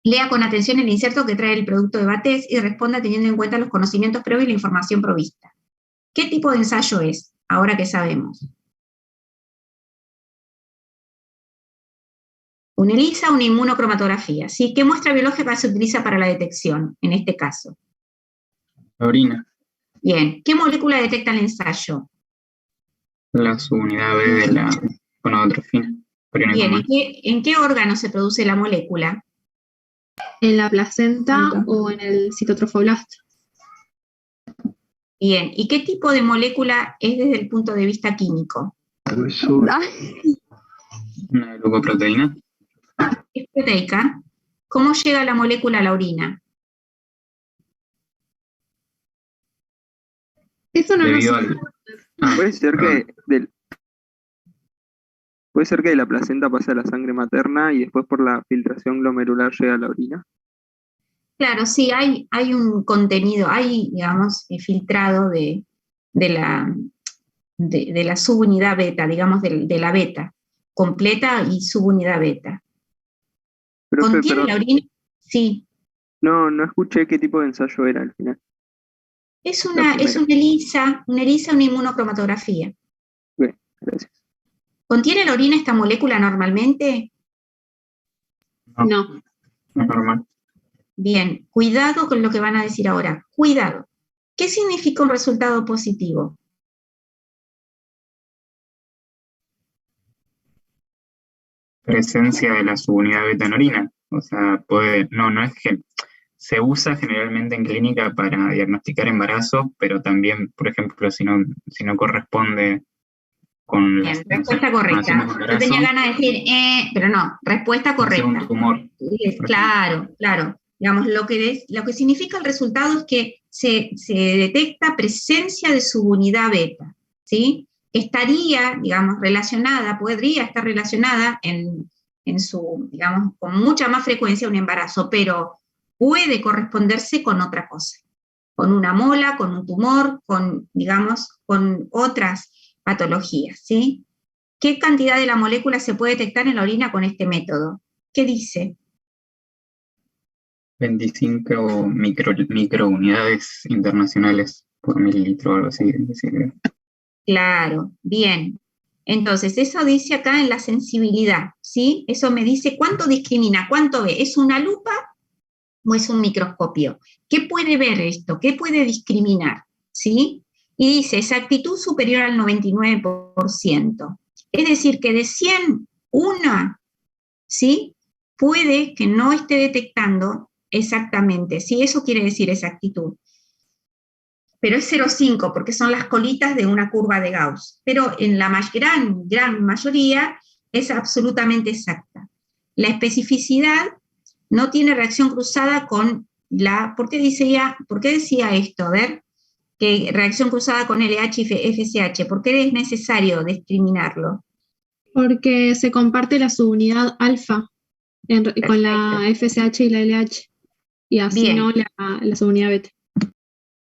Lea con atención el inserto que trae el producto de EVA-test y responda teniendo en cuenta los conocimientos previos y la información provista. ¿Qué tipo de ensayo es? Ahora que sabemos. Una ELISA, una inmunocromatografía, ¿sí? ¿Qué muestra biológica se utiliza para la detección, en este caso? La orina, Bien, ¿qué molécula detecta el ensayo? la subunidad B de la gonadotrofina. Bien, ¿en qué órgano se produce la molécula? ¿En la placenta o en el citotrofoblasto? Bien, ¿y qué tipo de molécula es desde el punto de vista químico? Una glucoproteína. Es proteica. ¿Cómo llega la molécula a la orina? Eso no lo sé. Debido al... Puede ser puede ser que de la placenta pase a la sangre materna y después por la filtración glomerular llega a la orina. Claro, sí, hay un contenido, hay, digamos, filtrado de la subunidad beta, digamos, de la beta, completa y subunidad beta. Profe, ¿Contiene la orina? Sí. No escuché qué tipo de ensayo era al final. Es una ELISA, una inmunocromatografía. Bien, gracias. ¿Contiene la orina esta molécula normalmente? No. No. No es normal. Bien, cuidado con lo que van a decir ahora. Cuidado. ¿Qué significa un resultado positivo? presencia de la subunidad beta en orina. O sea, no es que se usa generalmente en clínica para diagnosticar embarazo, pero también, por ejemplo, si no corresponde con las respuesta correcta. embarazo, Yo tenía ganas de decir, pero no, respuesta correcta. Un tumor. Claro. Digamos, lo que significa el resultado es que se detecta presencia de subunidad beta, ¿sí? Estaría, digamos, podría estar relacionada en su, digamos, con mucha más frecuencia un embarazo, pero puede corresponderse con otra cosa, con una mola, con un tumor, con otras patologías, ¿sí? ¿Qué cantidad de la molécula se puede detectar en la orina con este método? ¿Qué dice? 25 microunidades internacionales por mililitro o algo así. Claro, bien. Entonces, eso dice acá en la sensibilidad, ¿sí? Eso me dice cuánto discrimina, cuánto ve. ¿Es una lupa o es un microscopio? ¿Qué puede ver esto? ¿Qué puede discriminar? ¿Sí? Y dice exactitud superior al 99%. Es decir, que de 100, una, ¿sí? Puede que no esté detectando exactamente, ¿sí? Eso quiere decir exactitud. Pero es 0,5 porque son las colitas de una curva de Gauss. Pero en la gran mayoría es absolutamente exacta. La especificidad no tiene reacción cruzada con ¿por qué decía esto? A ver, que reacción cruzada con LH y FSH, ¿por qué es necesario discriminarlo? Porque se comparte la subunidad alfa con la FSH y la LH, y así Bien. no la subunidad beta.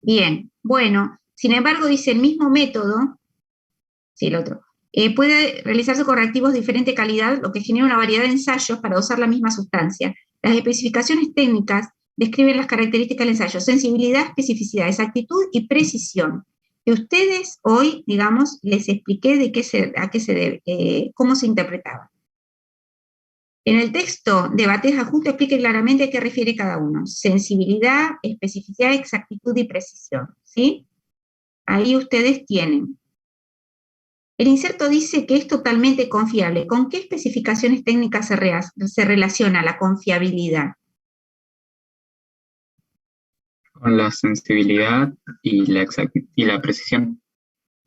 Bien, bueno, sin embargo dice el mismo método, sí, el otro, puede realizarse con reactivos de diferente calidad, lo que genera una variedad de ensayos para usar la misma sustancia. Las especificaciones técnicas describen las características del ensayo: sensibilidad, especificidad, exactitud y precisión. Que ustedes hoy, digamos, les expliqué a qué se debe, cómo se interpretaba. En el texto de Bateja justo explique claramente a qué refiere cada uno: sensibilidad, especificidad, exactitud y precisión, ¿sí? Ahí ustedes tienen. El inserto dice que es totalmente confiable. ¿Con qué especificaciones técnicas se relaciona la confiabilidad? Con la sensibilidad y la precisión.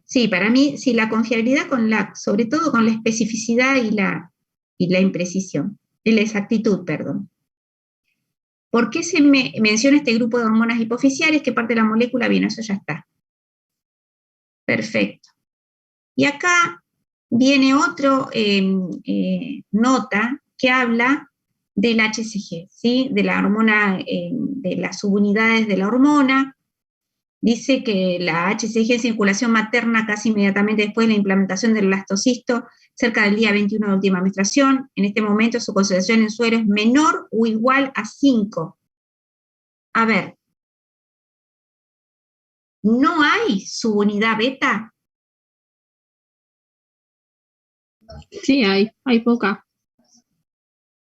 Sí, para mí, sí, la confiabilidad sobre todo con la especificidad y la imprecisión, y la exactitud, perdón. ¿Por qué se menciona este grupo de hormonas hipofisiales? ¿Qué parte de la molécula? Bien, eso ya está. Perfecto. Y acá viene otro nota que habla del HCG, ¿sí? De la hormona, de las subunidades de la hormona. Dice que la HCG en circulación materna casi inmediatamente después de la implementación del lactocisto, cerca del día 21 de última menstruación. En este momento su concentración en suero es menor o igual a 5. A ver, ¿no hay subunidad beta? Sí, hay poca.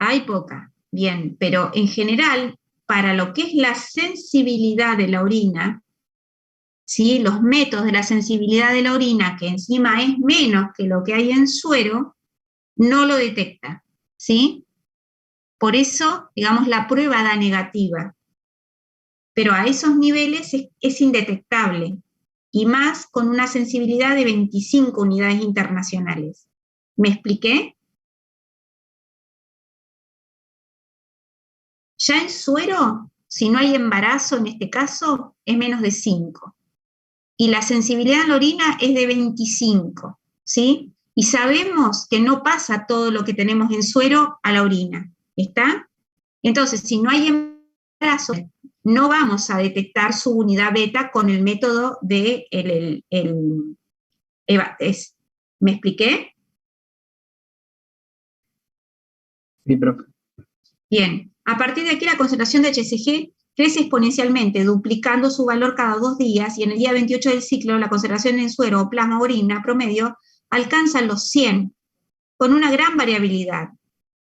Hay poca, bien, pero en general, para lo que es la sensibilidad de la orina, ¿sí? Los métodos de la sensibilidad de la orina, que encima es menos que lo que hay en suero, no lo detecta, ¿sí? Por eso, digamos, la prueba da negativa. Pero a esos niveles es indetectable, y más con una sensibilidad de 25 unidades internacionales. ¿Me expliqué? Ya en suero, si no hay embarazo en este caso, es menos de 5. Y la sensibilidad en la orina es de 25, ¿sí? Y sabemos que no pasa todo lo que tenemos en suero a la orina, ¿está? Entonces, si no hay embarazo, no vamos a detectar subunidad beta con el método de ¿me expliqué? Sí, profe. Bien, a partir de aquí la concentración de HCG crece exponencialmente, duplicando su valor cada 2 días, y en el día 28 del ciclo la concentración en suero o plasma orina promedio alcanza los 100, con una gran variabilidad,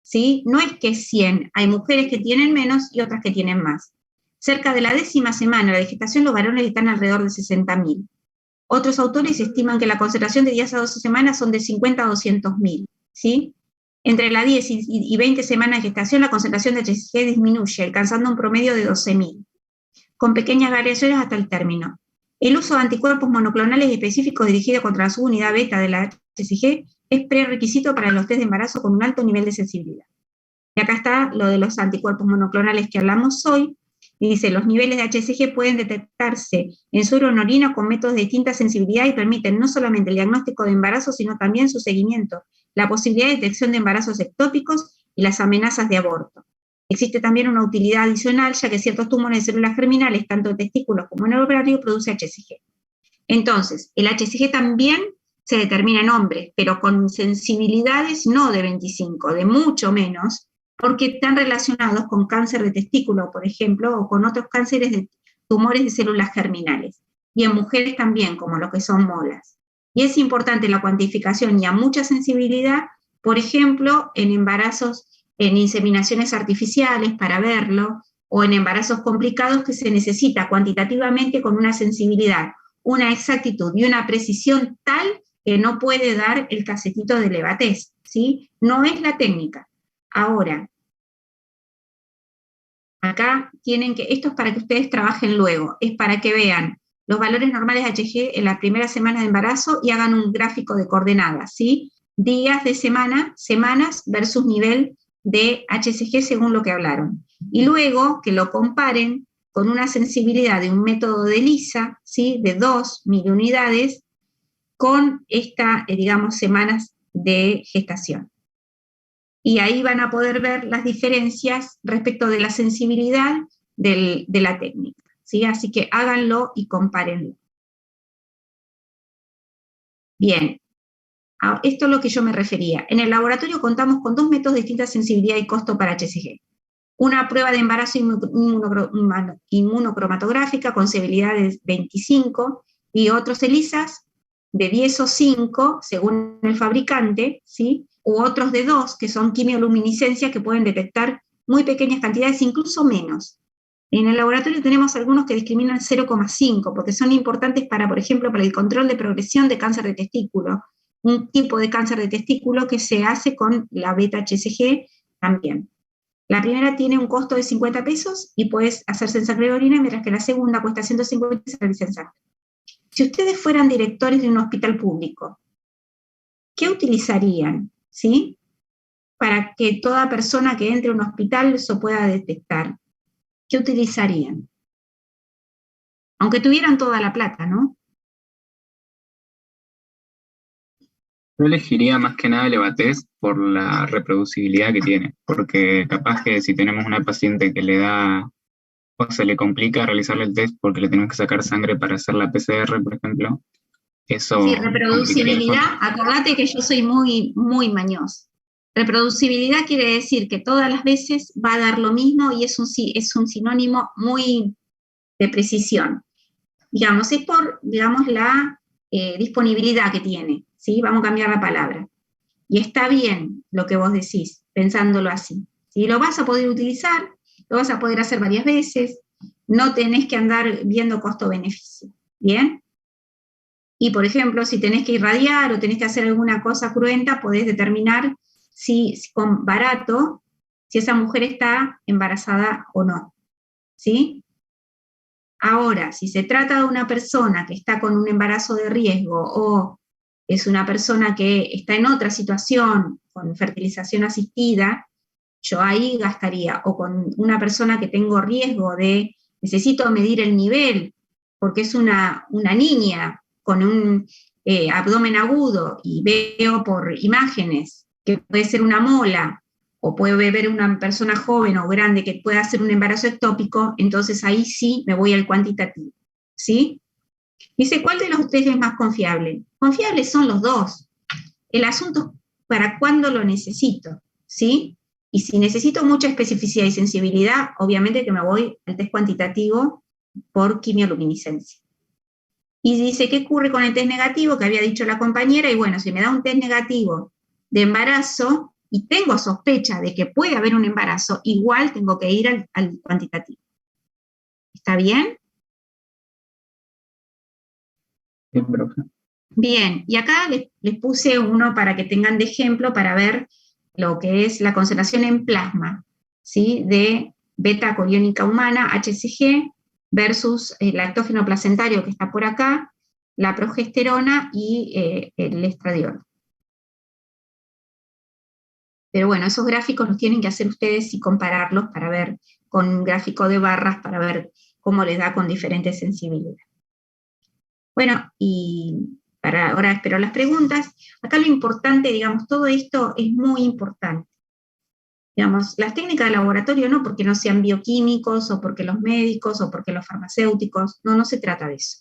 ¿sí? No es que es 100, hay mujeres que tienen menos y otras que tienen más. Cerca de la 10ª semana de gestación los varones están alrededor de 60.000. Otros autores estiman que la concentración de 10 a 12 semanas son de 50 a 200.000, ¿sí? Entre las 10 y 20 semanas de gestación, la concentración de HCG disminuye, alcanzando un promedio de 12.000, con pequeñas variaciones hasta el término. El uso de anticuerpos monoclonales específicos dirigidos contra la subunidad beta de la HCG es prerequisito para los test de embarazo con un alto nivel de sensibilidad. Y acá está lo de los anticuerpos monoclonales que hablamos hoy, y dice, los niveles de HCG pueden detectarse en suero o en orina con métodos de distinta sensibilidad y permiten no solamente el diagnóstico de embarazo, sino también su seguimiento, la posibilidad de detección de embarazos ectópicos y las amenazas de aborto. Existe también una utilidad adicional, ya que ciertos tumores de células germinales, tanto en testículos como en el ovario, produce HCG. Entonces, el HCG también se determina en hombres, pero con sensibilidades no de 25, de mucho menos, porque están relacionados con cáncer de testículo, por ejemplo, o con otros cánceres de tumores de células germinales. Y en mujeres también, como lo que son molas. Y es importante la cuantificación y a mucha sensibilidad, por ejemplo, en embarazos, en inseminaciones artificiales para verlo, o en embarazos complicados que se necesita cuantitativamente con una sensibilidad, una exactitud y una precisión tal que no puede dar el casetito de Levatest, ¿sí? No es la técnica. Ahora, acá tienen que, esto es para que ustedes trabajen luego, es para que vean los valores normales de HCG en las primeras semanas de embarazo y hagan un gráfico de coordenadas, ¿sí? Días de semana, semanas versus nivel de HCG según lo que hablaron. Y luego que lo comparen con una sensibilidad de un método de ELISA, ¿sí? De 2 miliunidades, con esta, digamos, semanas de gestación. Y ahí van a poder ver las diferencias respecto de la sensibilidad de la técnica, ¿sí? Así que háganlo y compárenlo. Bien, esto es lo que yo me refería. En el laboratorio contamos con 2 métodos de distinta sensibilidad y costo para HCG. Una prueba de embarazo inmunocromatográfica con sensibilidad de 25 y otros ELISAs de 10 o 5, según el fabricante, ¿sí? U otros de 2, que son quimioluminiscencia, que pueden detectar muy pequeñas cantidades, incluso menos. En el laboratorio tenemos algunos que discriminan 0,5, porque son importantes para, por ejemplo, para el control de progresión de cáncer de testículo, un tipo de cáncer de testículo que se hace con la beta-HCG también. La primera tiene un costo de 50 pesos y puedes hacerse en sangre y orina, mientras que la segunda cuesta 150 y se realiza en sangre. Si ustedes fueran directores de un hospital público, ¿qué utilizarían? ¿Sí? Para que toda persona que entre a un hospital eso pueda detectar. ¿Qué utilizarían? Aunque tuvieran toda la plata, ¿no? Yo elegiría más que nada Levatest por la reproducibilidad que tiene, porque capaz que si tenemos una paciente que le da o se le complica realizarle el test porque le tenemos que sacar sangre para hacer la PCR, por ejemplo, eso Sí, complicaría reproducibilidad, las cosas. acordate que yo soy muy, muy mañosa. Reproducibilidad quiere decir que todas las veces va a dar lo mismo y es un sinónimo muy de precisión. Digamos, es por, digamos, la disponibilidad que tiene, ¿sí? Vamos a cambiar la palabra. Y está bien lo que vos decís, pensándolo así. ¿Sí? Lo vas a poder utilizar, lo vas a poder hacer varias veces, no tenés que andar viendo costo-beneficio, ¿bien? Y, por ejemplo, si tenés que irradiar o tenés que hacer alguna cosa cruenta, podés determinar si con barato, si esa mujer está embarazada o no, ¿sí? Ahora, si se trata de una persona que está con un embarazo de riesgo o es una persona que está en otra situación, con fertilización asistida, yo ahí gastaría, o con una persona que tengo riesgo de, necesito medir el nivel, porque es una niña con un abdomen agudo y veo por imágenes que puede ser una mola, o puede ver una persona joven o grande que pueda hacer un embarazo ectópico, entonces ahí sí me voy al cuantitativo, ¿sí? Dice, ¿cuál de los tres es más confiable? Confiables son los dos. El asunto es para cuándo lo necesito, ¿sí? Y si necesito mucha especificidad y sensibilidad, obviamente que me voy al test cuantitativo por quimioluminiscencia. Y dice, ¿qué ocurre con el test negativo? Que había dicho la compañera, y bueno, si me da un test negativo de embarazo y tengo sospecha de que puede haber un embarazo, igual tengo que ir al cuantitativo. ¿Está bien? Bien, profe. Bien, y acá les puse uno para que tengan de ejemplo, para ver lo que es la concentración en plasma, ¿sí? De beta-coriónica humana, HCG, versus el lactógeno placentario que está por acá, la progesterona y el estradiol. Pero bueno, esos gráficos los tienen que hacer ustedes y compararlos para ver con un gráfico de barras, para ver cómo les da con diferentes sensibilidades. Bueno, y para ahora espero las preguntas. Acá lo importante, digamos, todo esto es muy importante. Digamos, las técnicas de laboratorio no porque no sean bioquímicos, o porque los médicos, o porque los farmacéuticos, no se trata de eso.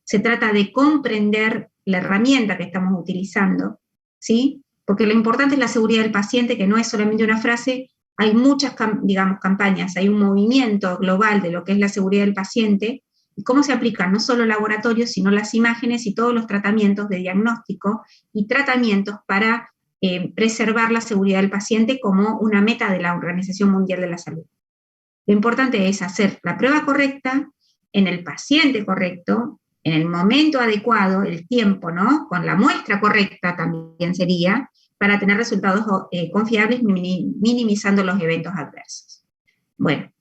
Se trata de comprender la herramienta que estamos utilizando, ¿sí? Porque lo importante es la seguridad del paciente, que no es solamente una frase, hay muchas, digamos, campañas, hay un movimiento global de lo que es la seguridad del paciente, y cómo se aplican no solo laboratorios, sino las imágenes y todos los tratamientos de diagnóstico y tratamientos para preservar la seguridad del paciente como una meta de la Organización Mundial de la Salud. Lo importante es hacer la prueba correcta, en el paciente correcto, en el momento adecuado, el tiempo, ¿no? Con la muestra correcta también sería, para tener resultados confiables, minimizando los eventos adversos. Bueno,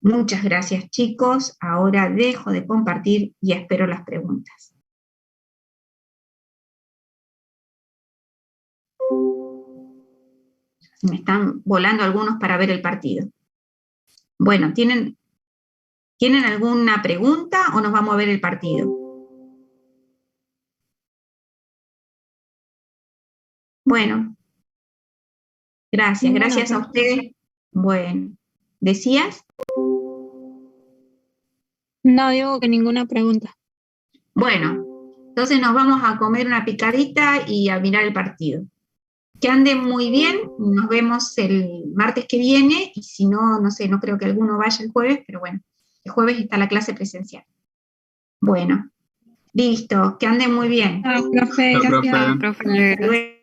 muchas gracias, chicos. Ahora dejo de compartir y espero las preguntas. Me están volando algunos para ver el partido. Bueno, ¿tienen alguna pregunta o nos vamos a ver el partido? Bueno, gracias a ustedes. Bueno, ¿decías? No, digo que ninguna pregunta. Bueno, entonces nos vamos a comer una picadita y a mirar el partido. Que anden muy bien, nos vemos el martes que viene, y si no, no sé, no creo que alguno vaya el jueves, pero bueno, el jueves está la clase presencial. Bueno, listo, que anden muy bien. Chao, profe. Chao, profe. Profe.